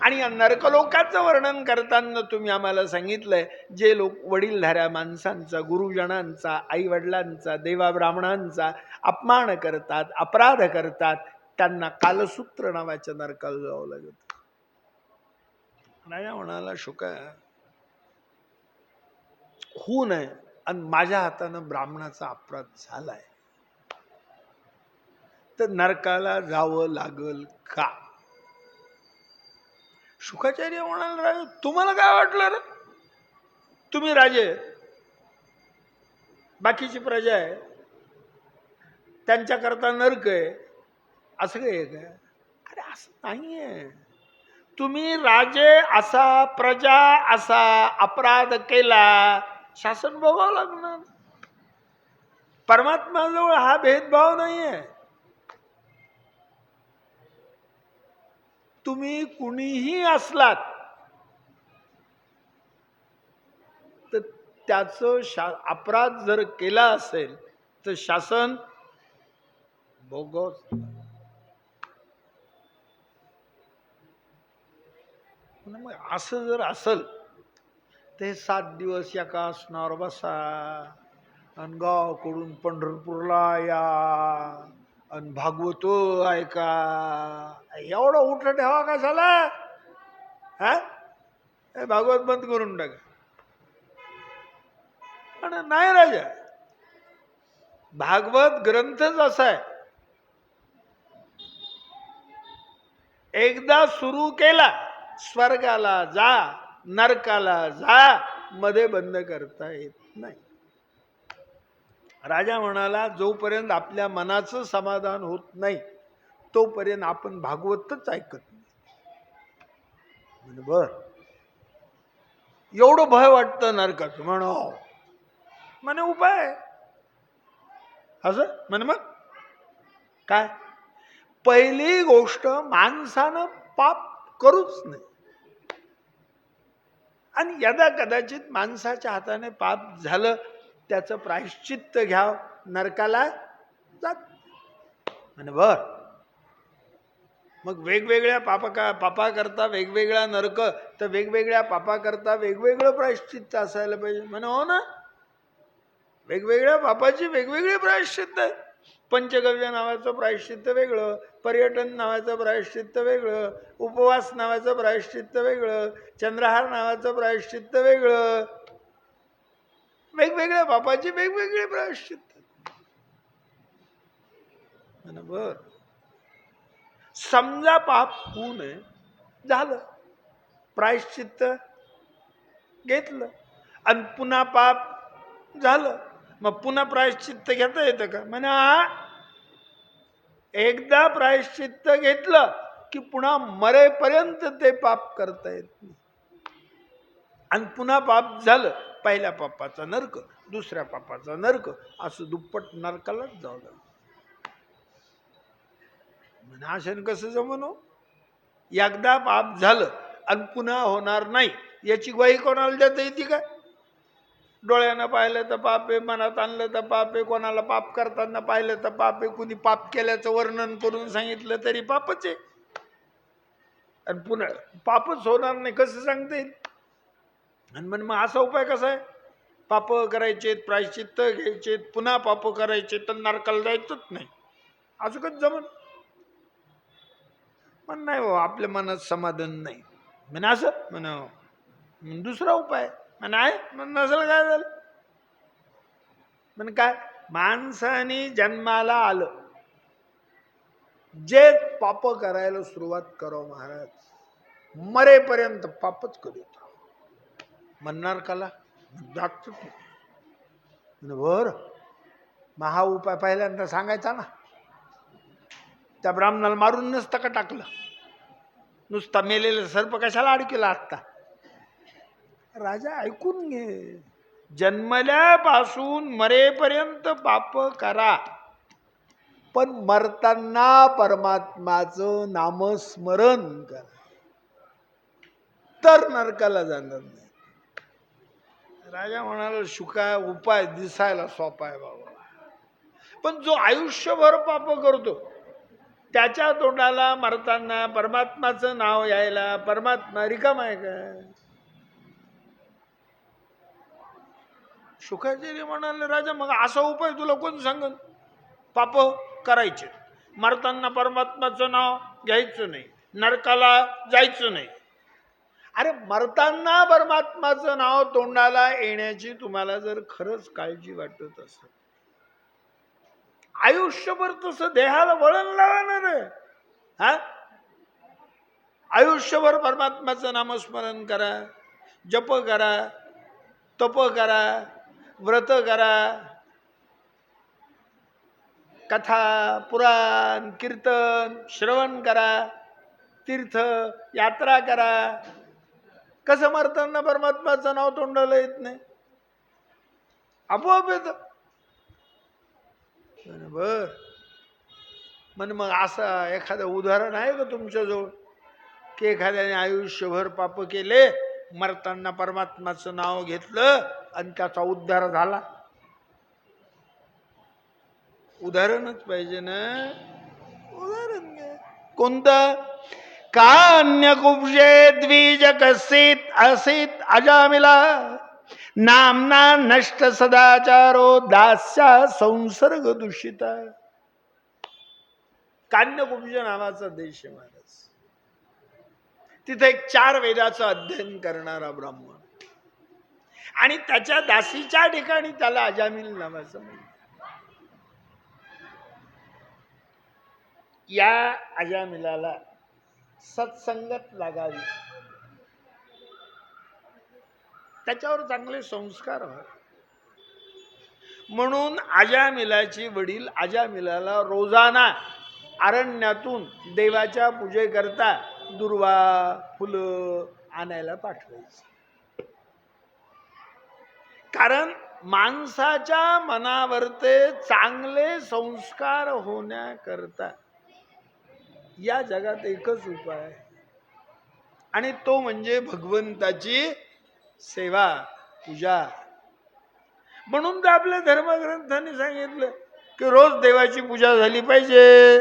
आणि या नरकलोकाचं वर्णन करताना तुम्ही आम्हाला सांगितलंय, जे लोक वडीलधाऱ्या माणसांचा, गुरुजनांचा, आई वडिलांचा, देवा ब्राह्मणांचा अपमान करतात, अपराध करतात, त्यांना कालसूत्र नावाच्या नरकाला जावं लागत. राजा म्हणाला, शुका, होऊ नये आणि माझ्या हातानं ब्राह्मणाचा अपराध झालाय तर नरकाला जावं लागल का? शुकाचार्य म्हणाला, राजा तुम्हाला काय वाटलं रे? तुम्ही राजे, बाकीची प्रजा आहे, त्यांच्याकरता नरक आहे, असं काय काय? अरे असं नाहीये. तुम्ही राजे असा, प्रजा असा अपराध केला, शासन भोगावं लागणार. परमात्म्याजवळ हा भेदभाव नाहीये. तुम्ही कुणीही असलात तर त्याचं अपराध जर केला असेल तर शासन भोगवत. मग असं जर असल ते 7 दिवस एका आसनावर बसा आणि गावाकडून पंढरपूरला या आणि भागवत ऐका, एवढा उठ ठेवा का झाला? हा, भागवत बंद करून टाका. पण नाही राजा, भागवत ग्रंथच असा आहे, एकदा सुरू केला स्वर्गाला जा, नरकाला जा, मध्ये बंद करता येत नाही. राजा म्हणाला, जोपर्यंत आपल्या मनाचं समाधान होत नाही तोपर्यंत आपण भागवतच ऐकत नाही. बर, एवढं भय वाटतं नरकाचं? म्हणे उपाय असं म्हणे. मग काय? पहिली गोष्ट, माणसानं पाप करूच नाही. आणि यदा कदाचित माणसाच्या हाताने पाप झालं, त्याचं प्रायश्चित्त घ्याव, नरकाला जात. आणि बर, मग वेगवेगळ्या पापा करता वेगवेगळा नरक, तर वेगवेगळ्या पापा करता वेगवेगळं प्रायश्चित्त असायला पाहिजे. म्हणे हो ना. वेगवेगळ्या पापाची वेगवेगळे प्रायश्चित्त आहेत. पंचगव्य नावाचं प्रायश्चित्त वेगळं, पर्यटन नावाचं प्रायश्चित्त वेगळं, उपवास नावाचं प्रायश्चित्त वेगळं, चंद्रहार नावाचं प्रायश्चित्त वेगळं. वेगवेगळ्या पापाची वेगवेगळे प्रायश्चित्त. बर, समजा पाप होऊ नये झालं, प्रायश्चित्त घेतलं, आणि पुन्हा पाप झालं, मग पुन्हा प्रायश्चित्त घेता येतं का? म्हणा एकदा प्रायश्चित्त घेतलं की पुन्हा मरेपर्यंत ते पाप करता येत नाही. आणि पुन्हा पाप झालं, पहिल्या पापाचा नरक, दुसऱ्या पापाचा नरक, असं दुप्पट नरकालाच जावं लागलं. म्हणा कसं जमन हो? एकदा पाप झालं आणि पुन्हा होणार नाही याची ग्वाही कोणाला देता येते का? डोळ्यानं पाहिलं तर पाप आहे, मनात आणलं तर पाप आहे, कोणाला पाप करताना पाहिलं तर पाप आहे, कुणी पाप केल्याचं वर्णन करून सांगितलं तरी पापच आहे. आणि पुन्हा पापच होणार नाही कसं सांगता येईल? आणि मग असा उपाय कसा आहे? पाप करायचे, प्रायश्चित्त घ्यायचे, पुन्हा पाप करायचे, तर नरकाला जायचंच नाही, असं कसं जमन? पण नाही हो, आपल्या मनात समाधान नाही. म्हणे असं म्हणा दुसरा उपाय नाही, मग नसेल काय झालं? म्हण काय, माणसाने जन्माला आलं, जे पाप करायला सुरुवात करो महाराज, मरेपर्यंत पापच करीत म्हणणार कला जात. बर, महा उपाय पहिल्यांदा सांगायचा ना. त्या ब्राह्मणाला मारून नसतं का टाकलं? नुसता मेलेलं सर्प कशाला अडकेला आत्ता? राजा ऐकून घे, जन्मल्यापासून मरेपर्यंत पाप करा, पण मरताना परमात्माचं नामस्मरण करा, तर नरकाला जाणार नाही. राजा म्हणाला शुका उपाय दिसायला सोपा आहे बाबा, पण जो आयुष्यभर पाप करतो त्याच्या तोंडाला मरताना परमात्माचं नाव यायला परमात्मा रिकामा आहे का? शुकाचार्य म्हणाले राजा मग असा उपाय तुला कोण सांगन? पाप करायचे, मरताना परमात्माचं नाव घ्यायचं नाही, नरकाला जायचं नाही. अरे मरताना परमात्माचं नाव तोंडाला येण्याची तुम्हाला जर खरंच काळजी वाटत असेल, आयुष्यभर तसं देहाला वळण लावणार आहे. हा, आयुष्यभर परमात्माचं नामस्मरण करा, जप करा, तप करा, व्रत करा, कथा पुराण कीर्तन श्रवण करा, तीर्थ यात्रा करा, कसं मरताना परमात्माचं नाव तोंडाला येत नाही? आपोआप येत. बर, म्हण मग असं एखादं उदाहरण आहे का तुमच्याजवळ की एखाद्याने आयुष्यभर पाप केले, मरताना परमात्माचं नाव घेतलं आणि त्याचा उद्धार झाला? उदाहरणच पाहिजे ना. उदाहरण घ्या कोणतं? का अन्य कुब्जे द्विज कसित असित अजामिला नामना नष्ट सदाचारो दास्या संसर्ग दूषिता. कान्यकुब्ज नावाचा देश आहे महाराज, तिथे एक 4 वेदाचं अध्ययन करणारा ब्राह्मण, आणि त्याच्या दासीच्या ठिकाणी त्याला अजामिल नावाचं. या अजामिलाला सत्संगत लागावी, त्याच्यावर चांगले संस्कार व्हावे, म्हणून अजामिलाची वडील अजामिलाला रोजाना अरण्यातून देवाच्या पूजेकरता दुर्वा फुलं आणायला पाठवायचे. कारण माणसाच्या मनावरते चांगले संस्कार होण्याकरता या जगात एकच उपाय आहे, आणि तो म्हणजे भगवंताची सेवा पूजा. म्हणून तर आपल्या धर्मग्रंथांनी सांगितलं की रोज देवाची पूजा झाली पाहिजे,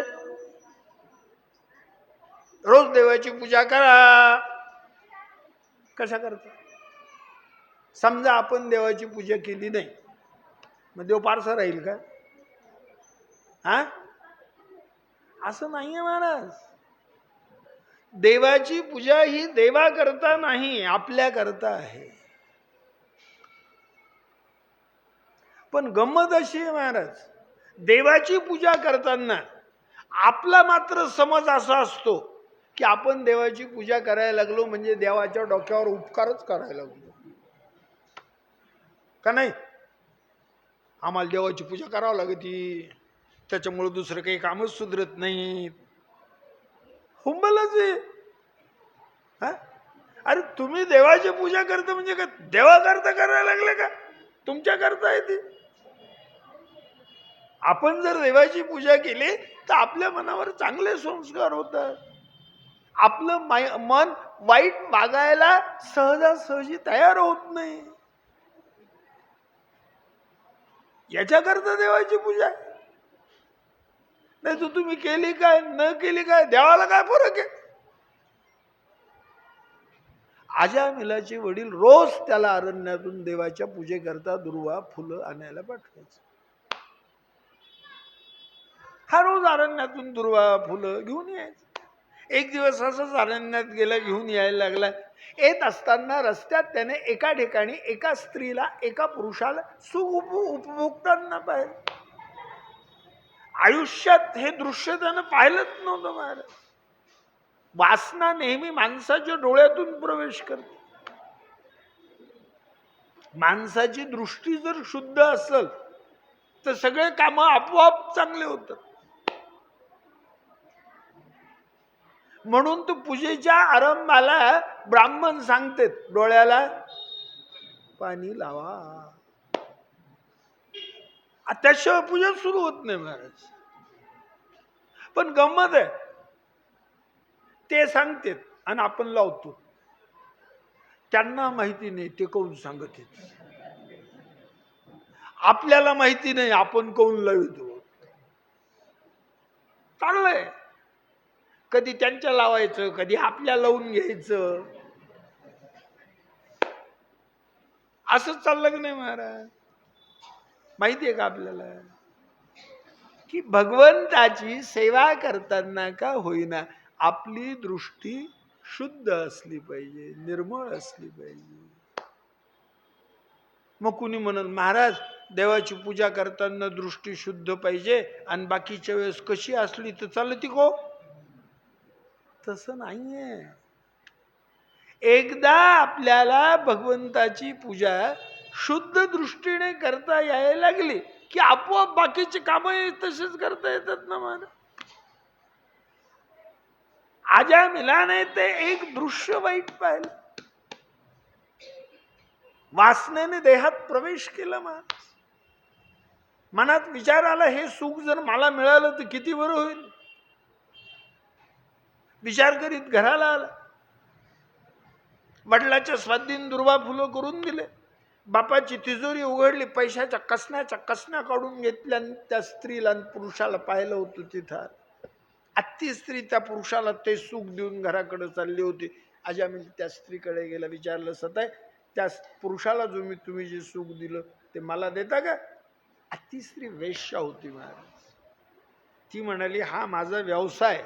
रोज देवाची पूजा करा. कशा करता? समजा आपण देवाची पूजा केली नाही, मग देव पारसा राहील का? हा, असं नाहीये महाराज. देवाची पूजा ही देवा करता नाही, आपल्या करता आहे. पण गंमत अशी आहे महाराज, देवाची पूजा करताना आपला मात्र समज असा असतो की आपण देवाची पूजा करायला लागलो म्हणजे देवाच्या डोक्यावर उपकारच करायला लागलो का नाही. आम्हाला देवाची पूजा करावं लागती, त्याच्यामुळे दुसरं काही कामच सुधरत नाही. हुंबलच आहे. हा, अरे तुम्ही देवाची पूजा करता म्हणजे का देवा करता करायला लागले का? तुमच्या करता येते. आपण जर देवाची पूजा केली तर आपल्या मनावर चांगले संस्कार होतात. आपलं मन वाईट वागायला सहजासहजी तयार होत नाही. याच्याकरता देवाची पूजा. नाही तर तुम्ही केली काय न केली काय, देवाला काय फरक आहे. अजामिलाचे वडील रोज त्याला अरण्यातून देवाच्या पूजेकरता दुर्वा फुलं आणायला पाठवायचे. हा रोज अरण्यातून दुर्वा फुलं घेऊन यायचं. एक दिवस असंच अरण्यात गेला, घेऊन यायला लागला. येत असताना रस्त्यात त्याने एका ठिकाणी एका स्त्रीला एका पुरुषाला सुख उपभोगताना पाहिलं. आयुष्यात हे दृश्य त्यानं पाहिलंच नव्हतं महाराज. वासना नेहमी माणसाच्या डोळ्यातून प्रवेश करते. माणसाची दृष्टी जर शुद्ध असेल तर सगळे काम आपोआप चांगले होतात. म्हणून तो पूजेच्या आरंभाला ब्राह्मण सांगते डोळ्याला पाणी लावा, त्याशिवाय पूजा सुरू होत नाही महाराज. पण गंमत आहे, ते सांगतेत आणि आपण लावतो. त्यांना माहिती नाही ते कोण सांगत आहेत. आपल्याला माहिती नाही आपण कोण लावतो. चांगलंय, कधी त्यांच्या लावायचं, कधी आपल्या लावून घ्यायचं, असंच चाललं की नाही महाराज. माहितीये का आपल्याला की भगवंताची सेवा करताना का होईना आपली दृष्टी शुद्ध असली पाहिजे, निर्मळ असली पाहिजे. मग कुणी म्हणल महाराज देवाची पूजा करताना दृष्टी शुद्ध पाहिजे आणि बाकीच्या वेळेस कशी असली तर चालती को. तसं नाहीये. एकदा आपल्याला भगवंताची पूजा शुद्ध दृष्टीने करता यायला लागली की आपोआप बाकीचे कामही तसेच करता येतात ना मला. अजामिलाने ते एक दृश्य वाईट पाहिलं, वासनेने देहात प्रवेश केला. मनात विचार आला हे सुख जर मला मिळालं तर किती बरं होईल. विचार करीत घराला आला, वडिलाच्या स्वाधीन दुर्वा फुलं करून दिले. बापाची तिजोरी उघडली, पैशाच्या कसण्या काढून घेतल्या. त्या स्त्रीला आणि पुरुषाला पाहिलं होतं तिथं. ती स्त्री त्या पुरुषाला ते सुख देऊन घराकडे चालली होती. अजामिल त्या स्त्रीकडे गेला, विचारलं सताय त्या पुरुषाला तुम्ही जे सुख दिलं ते मला देता का. ती स्त्री वेश्या होती महाराज. ती म्हणाली हा माझा व्यवसाय,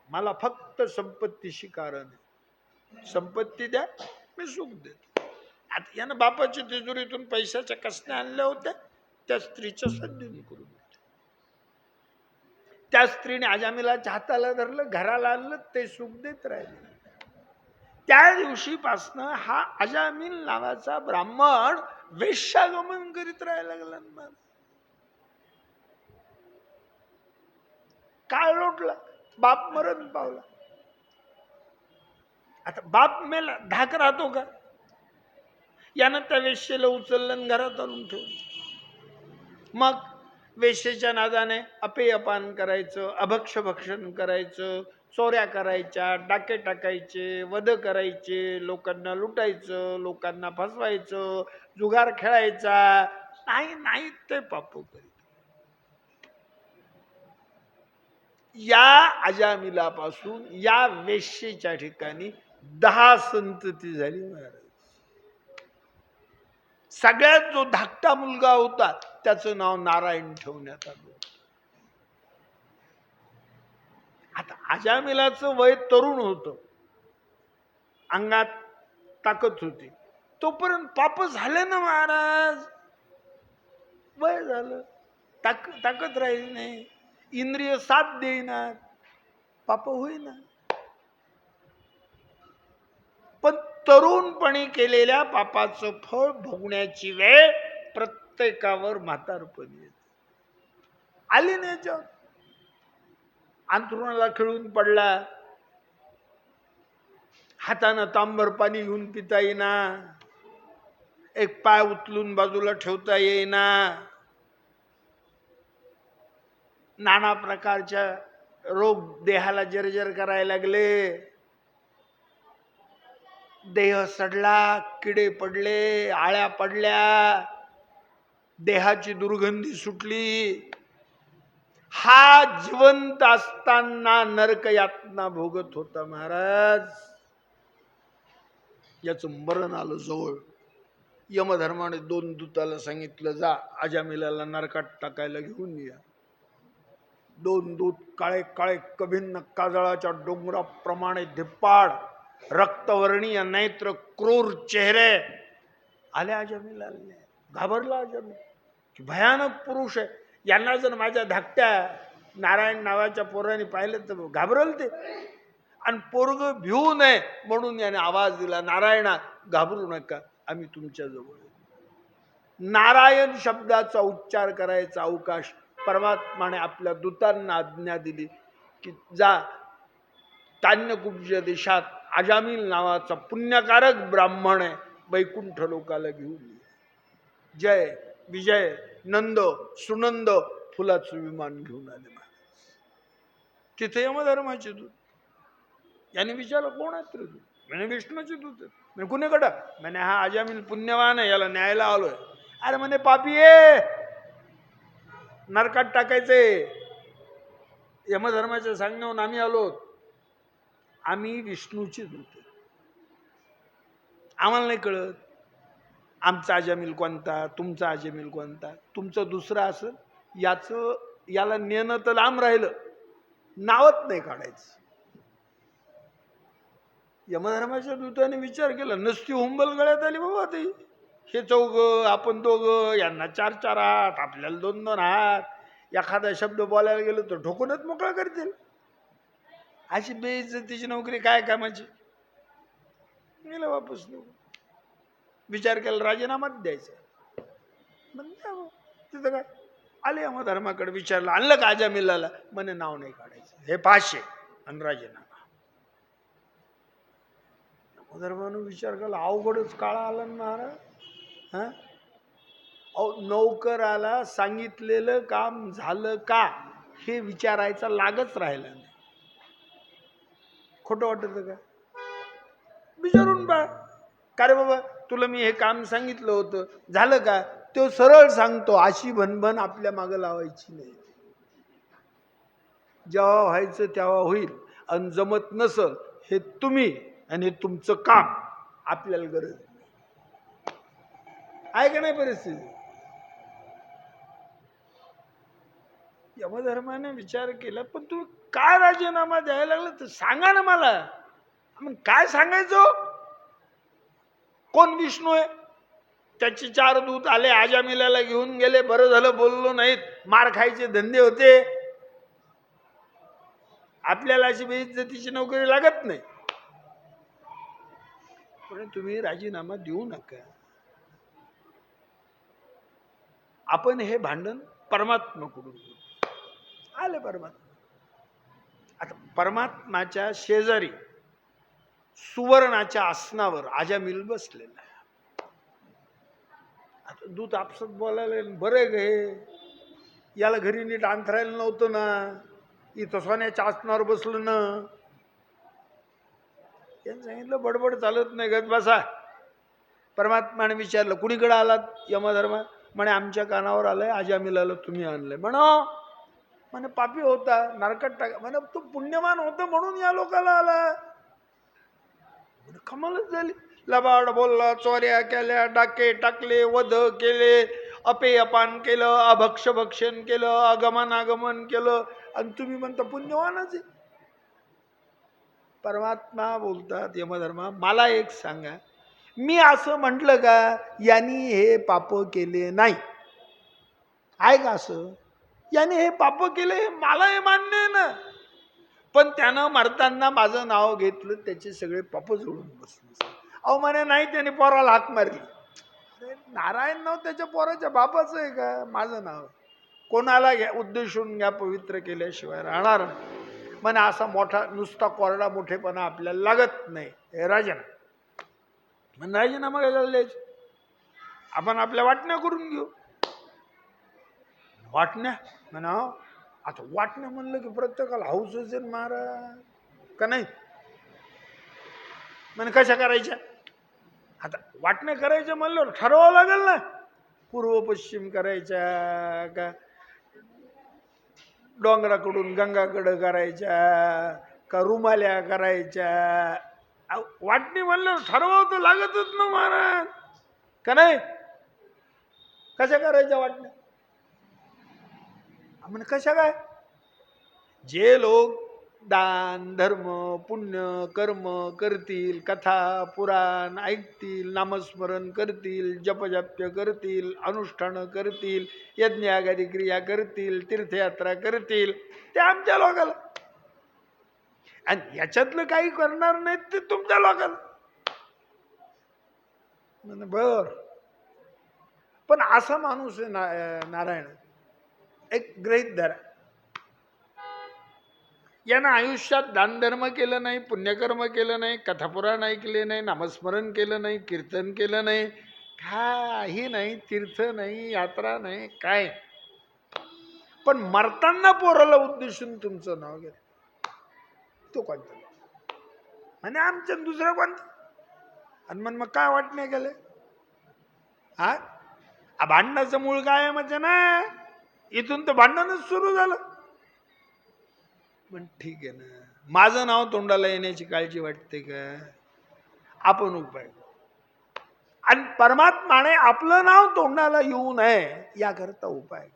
मला फक्त संपत्तीशी कारण आहे, संपत्ती द्या मी सुख देतो. आता यानं बापाच्या तिजोरीतून पैशाच्या कसण्या आणल्या होत्या, त्या स्त्रीच्या सद्दीन करून त्या स्त्रीने अजामिलाच्या हाताला धरलं, घराला आणलं, ते सुख देत राहिले. त्या दिवशीपासनं हा अजामिल नावाचा ब्राह्मण वेश्यागमन करीत राहायला लागला. काळ लोटला, बाप मरण पावला. आता बाप मेला, धाक राहतो का. यानं त्या वेश्येला उचललं घरात आणून ठेवलं. मग वेश्येच्या नादाने अपेयपान करायचं, अभक्ष भक्षण करायचं, चोऱ्या करायच्या, डाके टाकायचे, वध करायचे, लोकांना लुटायचं, लोकांना फसवायचं, जुगार खेळायचा. नाही ते पाप करीत. या अजामिलापासून या वेश्येच्या ठिकाणी 10 संतती झाली महाराज. सगळ्यात जो धाकटा मुलगा होता त्याचं नाव नारायण ठेवण्यात आलं. आता अजामिलाचं वय तरुण होतं, अंगात ताकद होती, तोपर्यंत पाप झाले ना महाराज. वय झालं, ताकद राहिली नाही, इंद्रिय साथ देईनात, पाप होईना. पण तरुणपणी केलेल्या पापाचं फळ भोगण्याची वेळ प्रत्येकावर म्हातारपणी येते. आली नाही याच्यावर. अंथरुणाला खिळून पडला, हातानं तांबर पाणी घेऊन पिता येईना, एक पाय उचलून बाजूला ठेवता येईना, नाना प्रकारच्या रोग देहाला जर्जर करायला लागले, देह सडला, किडे पडले, आळ्या पडल्या, देहाची दुर्गंधी सुटली. हा जिवंत असताना नरक यातना भोगत होता महाराज. याचं मरण आलं जवळ. यमधर्माने 2 दूताला सांगितलं, जा अजामिलाला नरकात टाकायला घेऊन या. 2 दूत काळे काळे कभिन्न काजळाच्या डोंगराप्रमाणे धिप्पाड, रक्तवर्णीय नेत्र, क्रूर चेहरे आले अजामिलाला. घाबरला अजामिल, भयानक पुरुष आहे, यांना जर माझ्या धाकट्या नारायण नावाच्या पोराने पाहिलं तर घाबरल ते. आणि पोरग भिवू नये म्हणून याने आवाज दिला, नारायणा घाबरू नका, आम्ही तुमच्या जवळ. नारायण शब्दाचा उच्चार करायचा अवकाश परमात्माने आपल्या दूतांना आज्ञा दिली की जा तान्यकुब्ज देशात अजामिल नावाचा पुण्यकारक ब्राह्मण आहे, वैकुंठ लोकाला घेऊन ये. जय विजय नंद सुनंद फुलाचं विमान घेऊन आले महाराज. तिथे यमधर्माचे दूत. याने विचारलं, कोण आहेत रे तू? म्हणे विष्णूचे दूत आहेत. म्हणे कुणीकडं? म्हणे हा अजामिल पुण्यवान आहे, याला न्यायला आलोय. अरे म्हणे पापी आहे, नरकात टाकायचे. यमधर्माच्या सांगण्याहून आम्ही आलो. आम्ही विष्णूचे दूत आहे, आम्हाला नाही कळत आमचा अजामिल कोणता, तुमचा अजामिल कोणता. तुमचं दुसरं असं, याला नेणं तर लांब राहिलं, नावच नाही काढायचं. यमधर्माच्या दूताने विचार केला, नसती हुंबल गळ्यात आली बाबा ती. हे 4 आपण 2, यांना 4 हात, आपल्याला 2 हात. एखादा शब्द बोलायला गेलो तर ठोकूनच मोकळा करतील. अशी बेइज्जतीची नोकरी काय कामाची. गेलं वापस. विचार केला राजीनामाच द्यायचा. तिथं काय आले यमधर्माकडे, विचारलं आणलं का अजामिलाला? म्हणे नाव नाही काढायचं, हे 500 आणि राजीनामा. यमधर्मानं विचार केला, अवघडच काळा आला ना महाराज. हा, नौकराला सांगितलेलं काम झालं का हे विचारायचा लागच राहिला नाही. खोटं वाटत का? विचारून पहा, का रे बाबा तुला मी हे काम सांगितलं होतं, झालं का? तो सरळ सांगतो. अशी भनभन आपल्या मागं लावायची नाही. जेव्हा व्हायचं तेव्हा होईल, आणि जमत नसल हे तुम्ही आणि तुमचं काम, आपल्याला गरज आहे का नाही परिस्थिती. यमधर्माने विचार केला, पण तू काय राजीनामा द्यायला लागला तर सांगा ना मला. मग काय सांगायचं? कोण विष्णू आहे? त्याचे 4 दूत आले, अजामिलाला घेऊन गेले. बरं झालं बोललो नाहीत, मार खायचे धंदे होते. आपल्याला अशी बेइज्जतीची नोकरी लागत नाही. पण तुम्ही राजीनामा देऊ नका. आपण हे भांडण परमात्म्याकडून आले. परमात्मा आता परमात्माच्या शेजारी सुवर्णाच्या आसनावर अजामिल बसलेला आहे. आता दूत आपसत बोलायला, बरं गे याला घरी नीट अंथरायला नव्हतं ना, इथं सोन्याच्या आसनावर बसलं ना. त्यांनी सांगितलं बडबड चालत नाही, गत बसा. परमात्माने विचारलं, कुणीकडे आलात? यमधर्मा म्हणे आमच्या कानावर आलंय अजामिलाला तुम्ही आणलंय. म्हणे पापी होता, नरकात टाका. म्हणे तो पुण्यवान होता म्हणून या लोकाला आला. कमालच झाली. लबाड बोलला, चोऱ्या केल्या, डाके टाकले, वध केले, अपेयपान केलं, अभक्षभक्षण केलं, अगमनागमन केलं, आणि तुम्ही म्हणता पुण्यवानच आहे. परमात्मा बोलतात यमधर्मा, मला एक सांगा, मी असं म्हटलं का यांनी हे पाप केले नाही? आहे का असं? याने हे पाप केले मला हे मान्य आहे ना, पण त्यानं मरताना माझं नाव घेतलं, त्याचे सगळे पाप जोडून बसले. अहो म्हणे नाही, त्याने पोराला हाक मारली. अरे नारायण नाव त्याच्या पोराच्या बापाचं आहे का? माझं नाव कोणाला घ्या उद्देशून घ्या, पवित्र केल्याशिवाय राहणार म्हणे. असा मोठा नुसता कोरडा मोठेपणा आपल्याला लागत नाही. हे राजीनामा म्हण, राजीनामा काय द्यायचं? आपण आपल्या वाटण्या करून घेऊ. वाटण्या म्हणा, आता वाटण्या म्हणलं की प्रत्येकाला हौसच आहे महाराज, का नाही? म्हणे कशा करायच्या? आता वाटण्या करायच्या म्हणलं ठरवावं लागेल ना, पूर्व पश्चिम करायच्या का डोंगराकडून गंगाकडं करायच्या का रुमाल्या करायच्या? वाटणी म्हणलं ठरवावं तर लागतच ना महाराज, का नाही? कशा करायच्या वाटण्या? म्हणजे कशा काय? जे लोक दान धर्म पुण्य कर्म करतील, कथा पुराण ऐकतील, नामस्मरण करतील, जपजाप्य करतील, अनुष्ठान करतील, यज्ञागादी क्रिया करतील, तीर्थयात्रा करतील, ते आमच्या लोकाला, आणि याच्यातलं काही करणार नाहीत ते तुमच्या लोकाला. बर, पण असा माणूस आहे नारायण, एक गृहीत धरा, यानं आयुष्यात दानधर्म केलं नाही, पुण्यकर्म केलं नाही, कथापुराण ऐकले नाही, नामस्मरण केलं नाही, कीर्तन केलं नाही, काही नाही, तीर्थ नाही, यात्रा नाही, काय, पण मरताना पोराला उद्देशून तुमचं नाव घेत, तो कोणता म्हणे आमच्या दुसरं कोणतं? आणि मग काय वाटणे गेले? हा, भांडणाचं मूळ काय आहे म्हणजे ना, इथून तर भांडणच सुरू झालं. पण ठीक आहे ना, माझं नाव तोंडाला येण्याची काळजी वाटते का? आपण उपाय, आणि परमात्माने आपलं नाव तोंडाला येऊ नये याकरता उपाय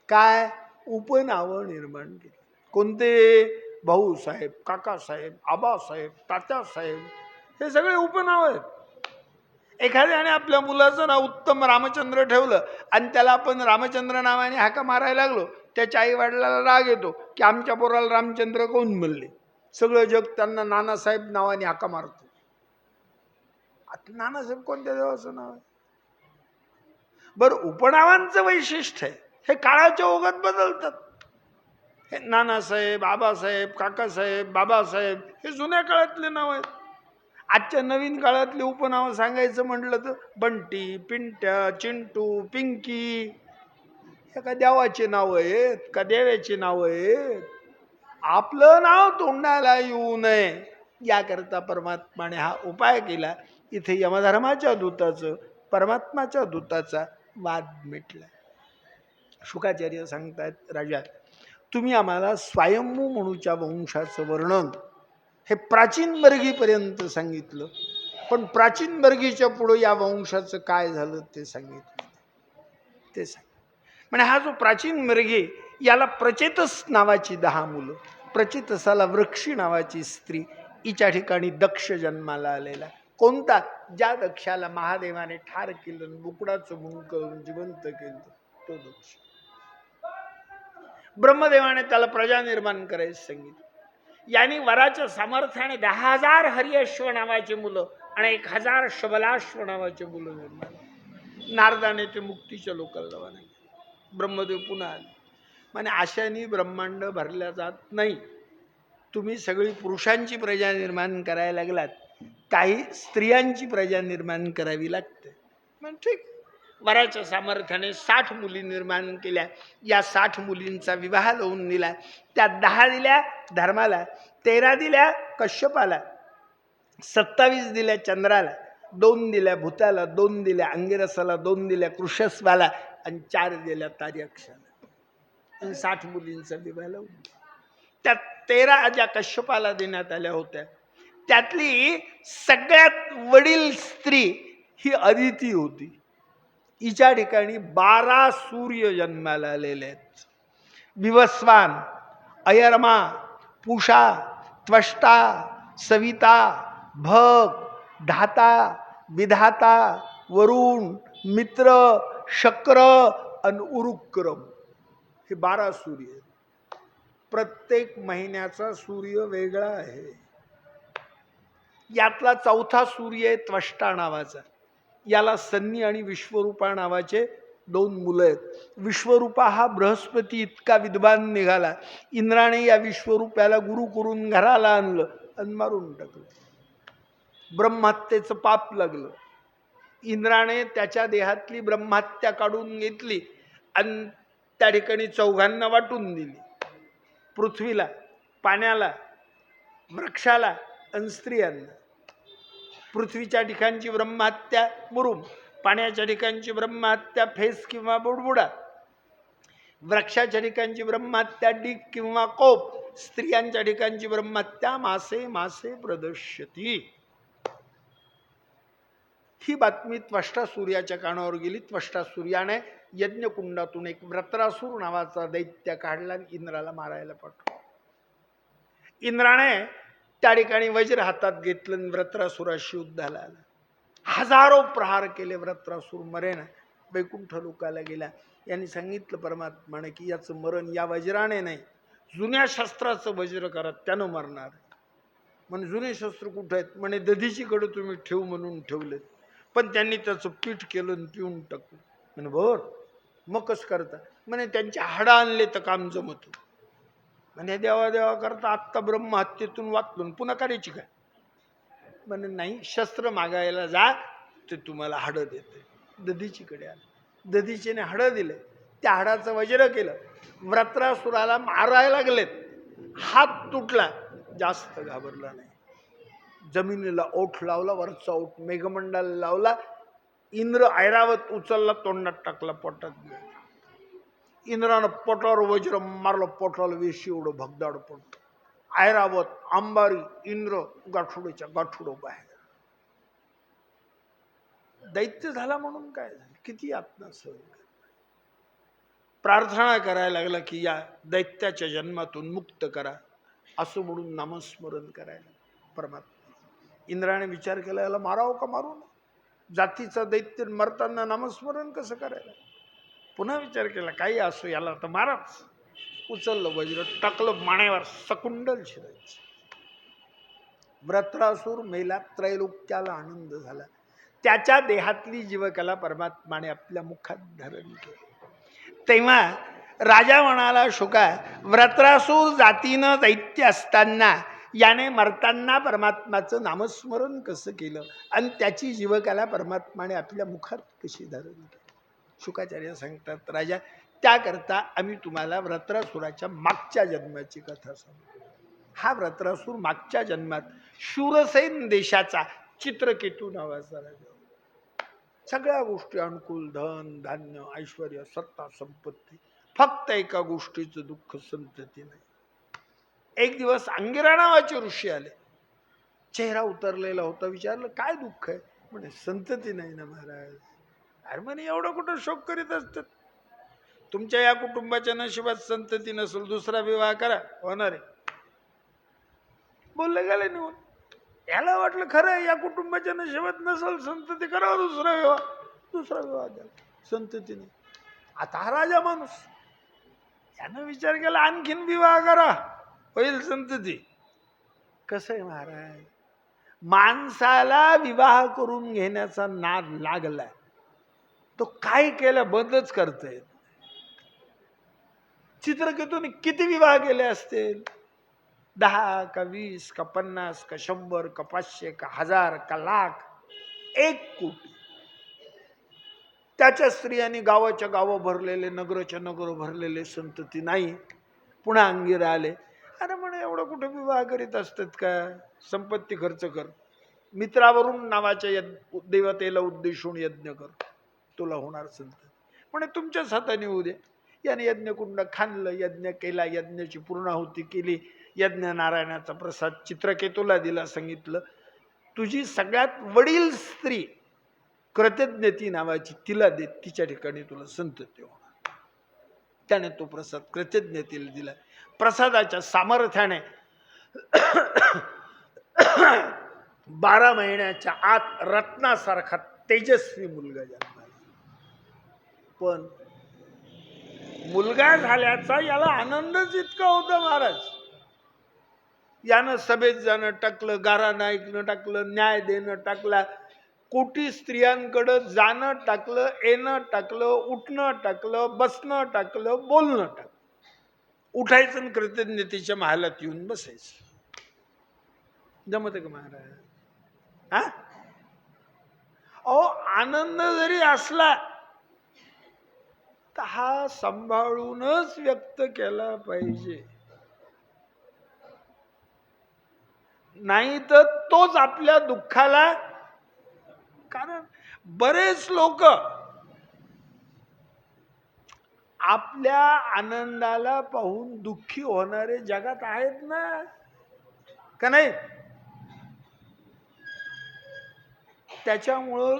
काय? उपनावं निर्माण केली. कोणते? भाऊसाहेब, काकासाहेब, आबासाहेब, तात्यासाहेब, हे सगळे उपनाव आहेत. एखाद्याने आपल्या मुलाचं नाव उत्तम रामचंद्र ठेवलं आणि त्याला आपण रामचंद्र नावाने हाका मारायला लागलो, त्याच्या आई वडिलाला राग येतो की आमच्या पोराला रामचंद्र कोण म्हणले. सगळं जग त्यांना नानासाहेब नावाने हाका मारतो. आता नानासाहेब कोणत्या देवाचं नाव आहे? बरं, उपनावांचं वैशिष्ट्य आहे, हे काळाच्या ओघात बदलतात. हे नानासाहेब, आबासाहेब, काकासाहेब, बाबासाहेब हे जुन्या काळातले नाव आहेत. आजच्या नवीन काळातले उपनावं सांगायचं म्हटलं तर बंटी, पिंट्या, चिंटू, पिंकी, हे का देवाचे नाव आहेत का देवाची नाव आहेत? आपलं नाव तोंडाला येऊ नये याकरता परमात्माने हा उपाय केला. इथे यमधर्माच्या दूताचं परमात्माच्या दूताचा वाद मिटला. शुकाचार्य सांगतायत, राजा तुम्ही आम्हाला स्वयंभू म्हणूच्या वंशाचं वर्णन हे प्राचीन वर्गीपर्यंत सांगितलं, पण प्राचीन वर्गीच्या पुढे या वंशाचं काय झालं ते सांगितलं. ते सांग म्हणजे हा जो प्राचीन वर्गी, याला प्रचेतस नावाची 10 मुलं, प्रचेतसाला वृक्षी नावाची स्त्री, हिच्या ठिकाणी दक्ष जन्माला आलेला. कोणता? ज्या दक्षाला महादेवाने ठार केलं, बुकडाचं मुंग करून जिवंत केलं, तो दक्ष. ब्रह्मदेवाने त्याला प्रजा निर्माण करायचं सांगितलं. यांनी वराच्या सामर्थ्याने 10,000 हरिअश्व नावाची मुलं आणि 1,000 शबलाश्व नावाची मुलं निर्माण. नारदाने ते मुक्तीच्या लोकांना रवाना केले. ब्रह्मदेव पुन्हा आले म्हणे अशाने ब्रह्मांड भरल्या जात नाही, तुम्ही सगळी पुरुषांची प्रजा निर्माण करायला लागलात, काही स्त्रियांची प्रजा निर्माण करावी लागते. मग ठीक, वराच्या सामर्थ्याने 60 मुली निर्माण केल्या. या 60 मुलींचा विवाह लावून दिला. त्या 10 दिल्या धर्माला, 13 दिल्या कश्यपाला, 27 दिल्या चंद्राला, 2 दिल्या भूताला, 2 दिल्या अंगिरसाला, 2 दिल्या कृशस्वाला आणि 4 दिल्या तार्यक्षाला. 60 मुलींचा विवाह लावून. त्या 13 ज्या कश्यपाला देण्यात आल्या होत्या, त्यातली सगळ्यात वडील स्त्री ही अदिती होती. हिच्या ठिकाणी 12 सूर्य जन्माला आलेले आहेत. विवस्वान, अयरमा, पूषा, त्वष्टा, सविता, भग, धाता, विधाता, वरुण, मित्र, शक्र आणि उरुक्रम हे 12 सूर्य आहेत. प्रत्येक महिन्याचा सूर्य वेगळा आहे. यातला चौथा सूर्य आहे त्वष्टा नावाचा. याला सन्नी आणि विश्वरूपा नावाचे 2 मुलं आहेत. विश्वरूपा हा बृहस्पती इतका विद्वान निघाला, इंद्राने या विश्वरूपाला गुरु करून घराला आणलं आणि मारून टाकलं. ब्रह्महत्येचं पाप लागलं. इंद्राने त्याच्या देहातली ब्रह्महत्या काढून घेतली आणि त्या ठिकाणी चौघांना वाटून दिली. पृथ्वीला, पाण्याला, वृक्षाला आणि स्त्रियांना. पृथ्वीच्या ठिकाणची ब्रह्महत्या मुरुम, पाण्याच्या ठिकाणची ब्रह्महत्या फेस किंवा बुडबुडा, वृक्षाच्या ठिकाणची ब्रह्महत्या डीक किंवा कोप, स्त्रियांच्या ठिकाणची ब्रह्महत्या मासे मासे प्रदर्शती. ही बातमी त्वष्टा सूर्याच्या कानावर गेली. त्वष्टा सूर्याने यज्ञकुंडातून एक व्रत्रासूर नावाचा दैत्य काढला आणि इंद्राला मारायला पाठवला. इंद्राने त्या ठिकाणी वज्र हातात घेतलं आणि व्रत्रासुराशी युद्धाला आला. हजारो प्रहार केले. व्रत्रासूर मरेना, वैकुंठ लोकाला गेला. यांनी सांगितलं परमात्माने की याचं मरण या वज्राने नाही, जुन्या शस्त्राचं वज्र करत त्यानं मरणार. म्हणजे जुने शस्त्र कुठे आहेत? म्हणे दधीचीकडे तुम्ही ठेवू म्हणून ठेवलेत, पण त्यांनी त्याचं पीठ केलं आणि पिऊन टाकलं. म्हणे बर, मग कसं करता? म्हणे त्यांचे हाडं आणले तर काम जमत. म्हणे देवा देवा करता आत्ता ब्रह्महत्येतून वाचलो, पुन्हा करायची काय? म्हणे नाही, शस्त्र मागायला जा, ते तुम्हाला हाडं देते. दधीचीकडे आलं. दधीचीने हाडं दिले. त्या हाडाचं वज्र केलं. व्रत्रासुराला मारायला लागलेत. हात तुटला, जास्त घाबरला नाही. जमिनीला ओठ लावला, वरचा ओठ मेघमंडाला लावला. इंद्र ऐरावत उचलला, तोंडात टाकला, पोटात गेला. इंद्रानं पोटावर वज्र मारलं, पोटाला वेशी एवढं भगदाड पडतं. ऐरावत, अंबारी, इंद्र गाठोडीच्या गाठोडो बाहेर. दैत्य झाला म्हणून काय झालं? किती यातना सहन केली. प्रार्थना करायला लागला की या दैत्याच्या जन्मातून मुक्त करा, असं म्हणून नामस्मरण करायला. परमात्मा इंद्राने विचार केला, याला मारावं का मारू नये? जातीचा दैत्य मरताना नामस्मरण कसं करायला? पुन्हा विचार केला, काही असो, याला तर माराच. उचललं वज्र, टाकलं मानेवर, सकुंडल शिरायचं. व्रत्रासूर मेला, त्रैलोक्याला आनंद झाला. त्याच्या देहातली जीवकला परमात्माने आपल्या मुखात धारण केली. तेव्हा राजा म्हणाला, शुका, व्रत्रासूर जातीनं दैत्य असताना याने मरताना परमात्माचं नामस्मरण कसं केलं आणि त्याची जीवकला परमात्माने आपल्या मुखात कशी धारण केली? शुकाचार्य सांगतात, राजा, त्याकरता आम्ही तुम्हाला व्रत्रासुराच्या मागच्या जन्माची कथा सांगतो. हा व्रत्रासूर मागच्या जन्मात शूरसेन देशाचा चित्रकेतू नावाचा राजा. सगळ्या गोष्टी अनुकूल, धन धान्य ऐश्वर सत्ता संपत्ती, फक्त एका गोष्टीचं दुःख, संतती नाही. एक दिवस अंगिरा नावाचे ऋषी आले. चेहरा उतरलेला होता. विचारलं, काय दुःख आहे? म्हणे संतती नाही ना महाराज. अरे म्हणे एवढं कुठं शोक करीत असतात? तुमच्या या कुटुंबाच्या नशिबात संतती नसेल, दुसरा विवाह करा, होणार आहे. बोलले गेले निघून. याला वाटलं खरं या कुटुंबाच्या नशिबात नसेल संतती, करा दुसरा विवाह द्या, संतती नाही. आता हा राजा माणूस, यानं विचार केला आणखीन विवाह करा, होईल संतती. कसं आहे महाराज, माणसाला विवाह करून घेण्याचा नाद लागला, तो काय केलं बंदच करतोय. चित्रकेतूने किती विवाह केले असतील? 10 का 20 का 50 का 100 का 500 का 1000 का लाख, 1 कोटी. त्याच्या स्त्रियांनी गावाच्या गावं भरलेले, नगराच्या नगर भरलेले, संतती नाही. पुन्हा अंगिरा आले. अरे म्हणे एवढं कुठे विवाह करीत असतात का? संपत्ती खर्च कर, मित्रावरून नावाच्या देवतेला उद्देशून यज्ञ कर, तुला होणार संतती. म्हणे तुमच्याच हाताने होऊ दे. याने यज्ञकुंड खाणलं, यज्ञ केला, यज्ञाची पूर्णाहुती केली. यज्ञ नारायणाचा प्रसाद चित्रकेतूला दिला. सांगितलं तुझी सगळ्यात वडील स्त्री कृतज्ञती नावाची तिला दे, तिच्या ठिकाणी तुला संतती होणार. त्याने तो प्रसाद कृतज्ञतेला दिला. प्रसादाच्या सामर्थ्याने 12 महिन्याच्या आत रत्नासारखा तेजस्वी मुलगा जन्माला. पण मुलगा झाल्याचा याला आनंदच इतका होता महाराज. यानं सभेत जाणं टाकलं, गारा नाईकनं टाकलं, न्याय देणं टाकला, कोटी स्त्रियांकडं जाणं टाकलं, येणं टाकलं, उठणं टाकलं, बसणं टाकलं, बोलणं टाकलं. उठायचं आणि कृतज्ञतेच्या महालात येऊन बसायचं. जमत का महाराज? हा, अहो आनंद जरी असला तर हा सांभाळूनच व्यक्त केला पाहिजे, नाही तर तोच आपल्या दुःखाला. कारण बरेच लोक आपल्या आनंदाला पाहून दुःखी होणारे जगात आहेत ना, का नाही? त्याच्यामुळं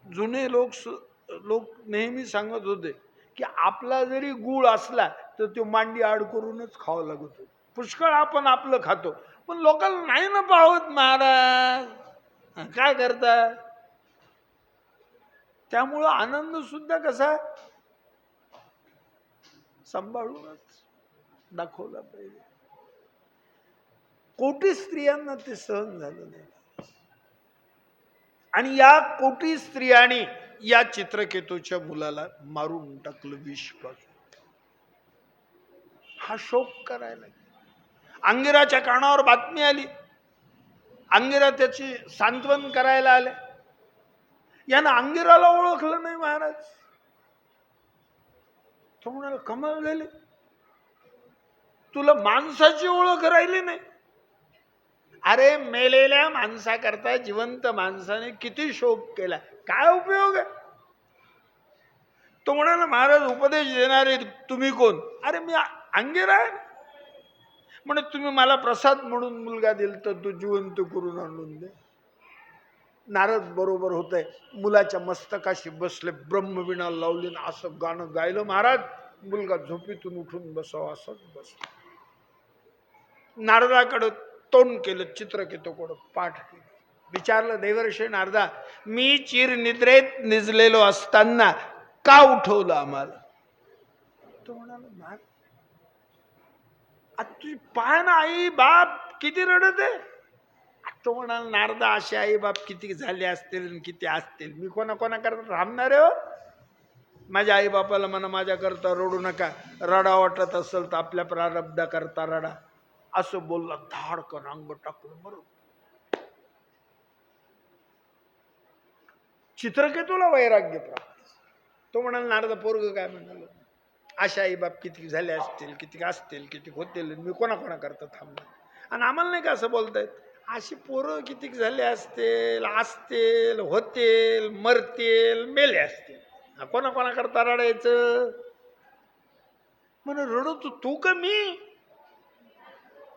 जुने लोक नेहमी सांगत होते की आपला जरी गुळ असला तर तो मांडी आड करूनच खावा लागत होतो. पुष्कळ आपण आपलं खातो, पण लोकांना नाही ना पाहत महाराज, काय करता? त्यामुळं आनंद सुद्धा कसा सांभाळूनच दाखवला पाहिजे. कोटी स्त्रियांना ते सहन झालं नाही, आणि या कोटी स्त्रियांनी या चित्रकेतूच्या मुलाला मारून टाकलं विष पाजून. हा शोक करायला. अंगिराच्या कानावर बातमी आली, अंगिरा त्याची सांत्वन करायला आले. यानं अंगिराला ओळखलं नाही महाराज. तो म्हणाला कमाल झाली, तुला माणसाची ओळख राहिली नाही. अरे मेलेल्या माणसाकरता जिवंत माणसाने किती शोक केला, काय उपयोग आहे? तो म्हणाला महाराज उपदेश देणारे तुम्ही कोण? अरे मी अंगिरा आहे. म्हणे तुम्ही मला प्रसाद म्हणून मुलगा दिल तर तो जिवंत करून आणून दे. नारद बरोबर होते, मुलाच्या मस्तकाशी बसले, ब्रह्मवीणा लावली, असं गाणं गायलं महाराज. मुलगा झोपेतून उठून बसावा असंच बसला. नारदाकडं तोंड केलं, चित्रकेतूकडं पाठ केलं. विचारलं देवर्षी नारदा, मी चिर निद्रेत निजलेलो असताना का उठवलं आम्हाला? तो म्हणाला तुझी पाय ना आई बाप किती रडत आहे. तो म्हणाला नारदा, असे आई बाप किती झाले असतील किती असतील, मी कोणा करता थांबणार आहे हो? माझ्या आई बापाला म्हणा माझ्या करता रडू नका, रडा वाटत असेल तर आपल्या प्रारब्धा करता रडा. असं बोलला, धाडकन अंग टाकलं बरोबर. चित्रकेतूला वैराग्य प्राप्त. तो म्हणाला नारदा पोरग काय म्हणाल, अशा आई बाप किती झाले असतील किती असतील किती होतील, मी कोणा करता थांबणार. आणि आम्हाला नाही का असं बोलतायत, अशी पोरं किती झाले असतील असतील होतील मरतील मेले असतील, कोणा करता रडायचं? म्हणे रडतो तू का मी?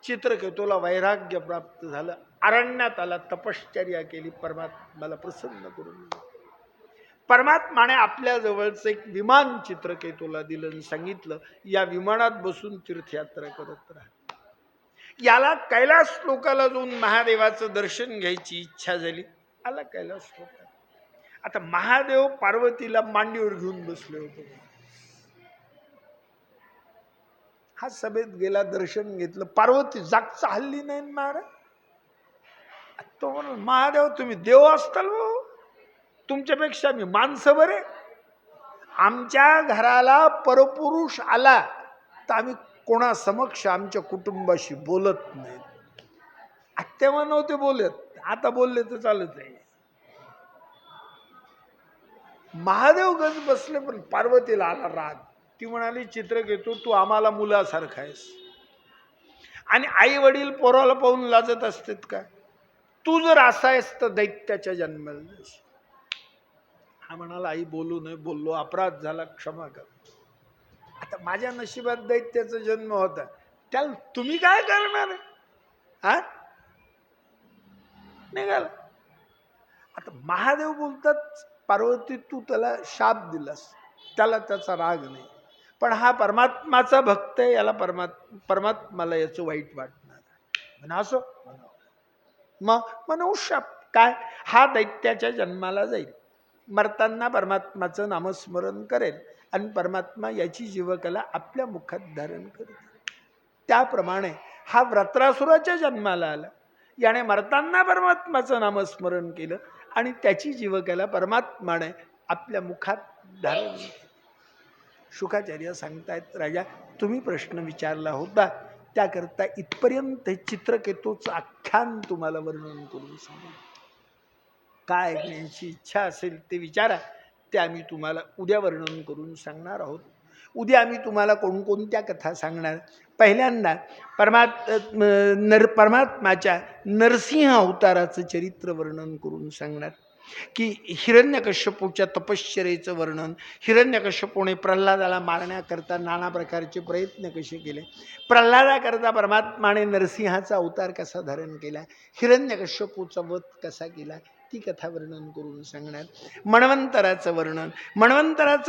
चित्रकेतूला वैराग्य प्राप्त झालं, अरण्यात आला, तपश्चर्या केली, परमात्म्याला प्रसन्न करून. परमात्माने आपल्या जवळचं एक विमान चित्रकेतूला दिलं आणि सांगितलं या विमानात बसून तीर्थयात्रा करत राहा. याला कैलास लोकाला जाऊन महादेवाचं दर्शन घ्यायची इच्छा झाली, आला कैलास लोकाला. आता महादेव पार्वतीला मांडीवर घेऊन बसले होते. हा सभेत गेला, दर्शन घेतलं, पार्वती जागचा हल्ली नाही महाराज. तो म्हणून महादेव तुम्ही देव असताल हो, तुमच्यापेक्षा मी माणसं बरे. आमच्या घराला परपुरुष आला तर आम्ही कोणा समक्ष आमच्या कुटुंबाशी बोलत नाही. तेव्हा नव्हते बोलत, आता बोलले तर चालत आहे. महादेव गज बसले, पण पार्वतीला आला राग. ती म्हणाली चित्रकेतू तू आम्हाला मुलासारखा आहेस, आणि आई वडील पोराला पाहून लाजत असतात का? तू जर असा आहेस तर दैत्याच्या जन्माला जाशील. हा म्हणाला आई बोलू नये, बोललो अपराध झाला, क्षमा कर. आता माझ्या नशिबात दैत्याचा जन्म होता, त्याला तुम्ही काय करणार? हा, निघाला. आता महादेव बोलतात, पार्वती तू त्याला शाप दिलास, त्याला त्याचा राग नाही, पण हा परमात्माचा भक्त आहे, याला परमात्माला याचं वाईट वाटणार. म्हणा असो, मग म्हणू शाप काय? हा दैत्याच्या जन्माला जाईल, मरताना परमात्माचं नामस्मरण करेल आणि परमात्मा याची जीवकला आपल्या मुखात धारण करेल. त्याप्रमाणे हा व्रत्रासुराच्या जन्माला आला, याने मरताना परमात्माचं नामस्मरण केलं आणि त्याची जीवकला परमात्माने आपल्या मुखात धारण केली. शुकाचार्य सांगतायत, राजा तुम्ही प्रश्न विचारला होता त्याकरता इथपर्यंत चित्रकेतूचं आख्यान तुम्हाला वर्णन करून सांगू. काय ऐकण्याची इच्छा असेल ते विचारा, ते आम्ही तुम्हाला उद्या वर्णन करून सांगणार आहोत. उद्या आम्ही तुम्हाला कोणकोणत्या कथा सांगणार. पहिल्यांदा परमात्माच्या नरसिंह अवताराचं चरित्र वर्णन करून सांगणार, की हिरण्यकश्यपूच्या तपश्चर्येचं वर्णन, हिरण्यकश्यपूने प्रल्हादाला मारण्याकरता नाना प्रकारचे प्रयत्न कसे केले, प्रल्हादाकरता परमात्माने नरसिंहाचा अवतार कसा धारण केला, हिरण्यकश्यपूचा वध कसा केला, ती कथा वर्णन करून सांगणार. मन्वंतराचं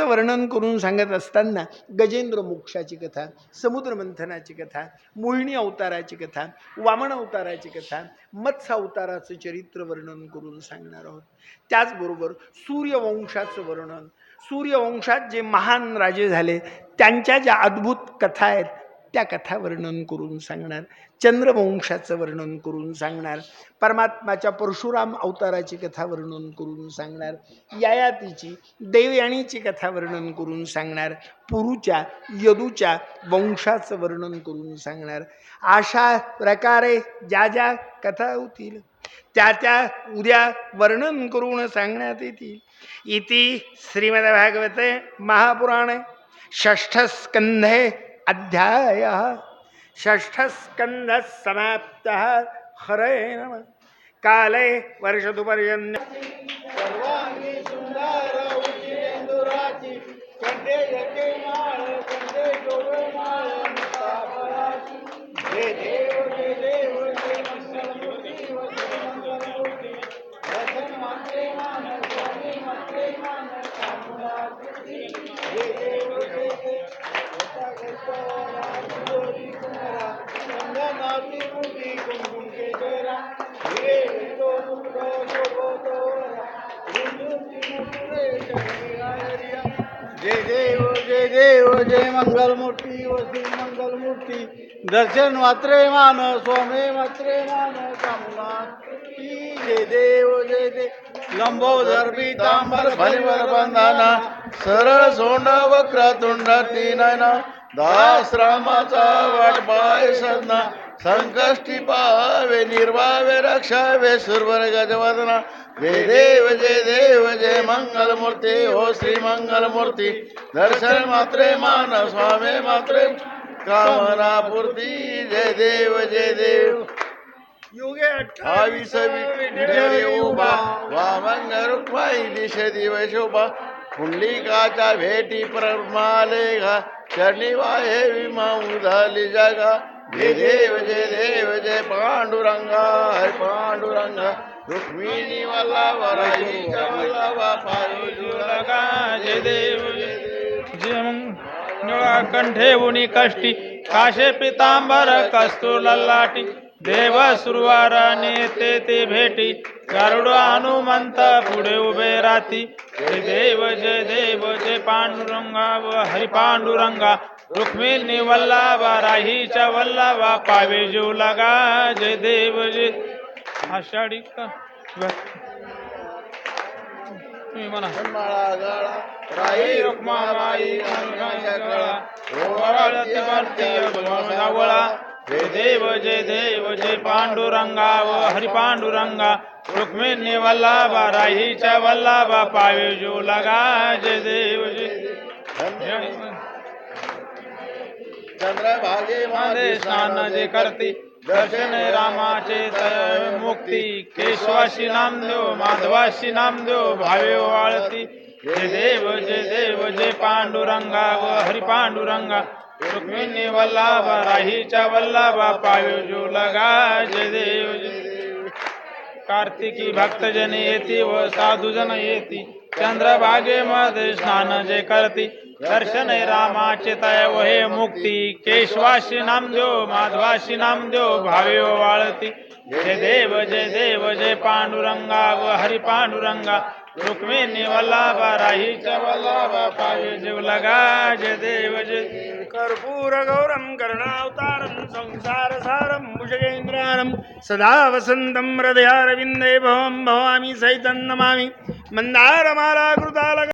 वर्णन करून सांगत असताना गजेंद्र मोक्षाची कथा, समुद्र मंथनाची कथा, मोहिनी अवताराची कथा, वामन अवताराची कथा, मत्स्य अवताराचं चरित्र वर्णन करून सांगणार आहोत. त्याचबरोबर सूर्यवंशाचं वर्णन, सूर्यवंशात जे महान राजे झाले त्यांच्या ज्या अद्भुत कथा आहेत त्या कथा वर्णन करून सांगणार. चंद्रवंशाचं वर्णन करून सांगणार. परमात्माच्या परशुराम अवताराची कथा वर्णन करून सांगणार. ययातीची, देवयानीची कथा वर्णन करून सांगणार. पुरुच्या, यदूच्या वंशाचं वर्णन करून सांगणार. अशा प्रकारे ज्या ज्या कथा होतील त्या त्या उद्या वर्णन करून सांगण्यात येतील. इति श्रीमद्भागवते महापुराणे षष्ठस्कन्धे अध्यायः षष्ठस्कन्धः समाप्तः. हरे नमः. काले वर्षतुपर्यन्त सर्वांगी सुंदर उचिरेंदुराची कंठे जके माळ कंठे जोडे माळ मुक्ताफळाची. जय देव जय देव जय मंगलमूर्ती व जय मंगलमूर्ती. दर्शन मात्रे मान स्वामी मात्रे मान कामुनाकृती. जय देव जय देव नाती मूर्ती कुंकुम केशरा. जय देव जय देव जय मंगलमूर्ती व श्री मंगलमूर्ती. दर्शन मात्रे मान स्वामी मात्रे मान कामना. जय देव जय देव. लंबोदर पीतांबर भरिवर बंधना सरळ सोंड वक्रतुंड तीनयना. दास रामाचा वाटपाय सदना संकष्टी पावे निर्वावे रक्षावे सुरवर गजवदना. जय देव जय देव जय मंगलमूर्ती हो श्री मंगलमूर्ती. दर्शन मात्रे मान स्वामी मात्रे कामना पूर्ती. जय देव जय देव. युगे 28 विठ्ठल उभा वामन रुक्माई दिशे दिव शोभा. पुंडलिकाच्या भेटी परमाले घा चरणी वाहे विमा उधाली जगा. जय देव जय पांडुरंगा हर पांडुरंगा. रुक्मिणी वल्लभा राईच्या वल्लभा पायी लगा. जय देव जय मंगळा कंठे उनी कष्टी काशे पितांबर कस्तूर ललाटी. देव सुरवार नेते ते भेटी गरुड हनुमंत पुढे उभे राती. जय देव जय पांडुरंगा व हरी पांडुरंगा. रुक्मिणी वल्लभा राहीच्या वल्लभा पावे जीव लगा. जय देव जय. आषाढी तुम्ही म्हणा. राही रुक्माबाई वळा. जय देव जय पांडुरंगा व हरी पांडुरंगा. रुक्मिणी वल्लभा राहीच्या वल्लभा पावे जीव लगा. जय देव जय. चंद्रभागे मध्ये स्नान जे करते दर्शन रामाचे तय मुक्ती. केशवाशी नामदेव माधवाशी नामदेव भावे वाळती. जय देव जय पांडुरंगा व हरी पांडुरंगा रुक्मिणी वल्लभा राहीच्या वल्लभा पायो जो लगा जय देव जय देव कार्तिकी भक्तजन येती व साधुजन येती चंद्रभागेमध्ये स्नान जे करती दर्शन रामाचे तय व हे मुक्ती केशवाशी नामदेव माधवाशी नामदेव भावे वाळती जय देव जय पांडुरंगा व हरी पांडुरंगा रुक्मिणी वल्लभा राहीच्या वल्लभा पावे जीव लगा जय देव कर्पूर गौरम करुणावतारम संसार सारम भुजगेंद्रारम सदा वसंतम हृदयारविंदे भवम भवामी सहितं नमामि मंदारमाला कृतालक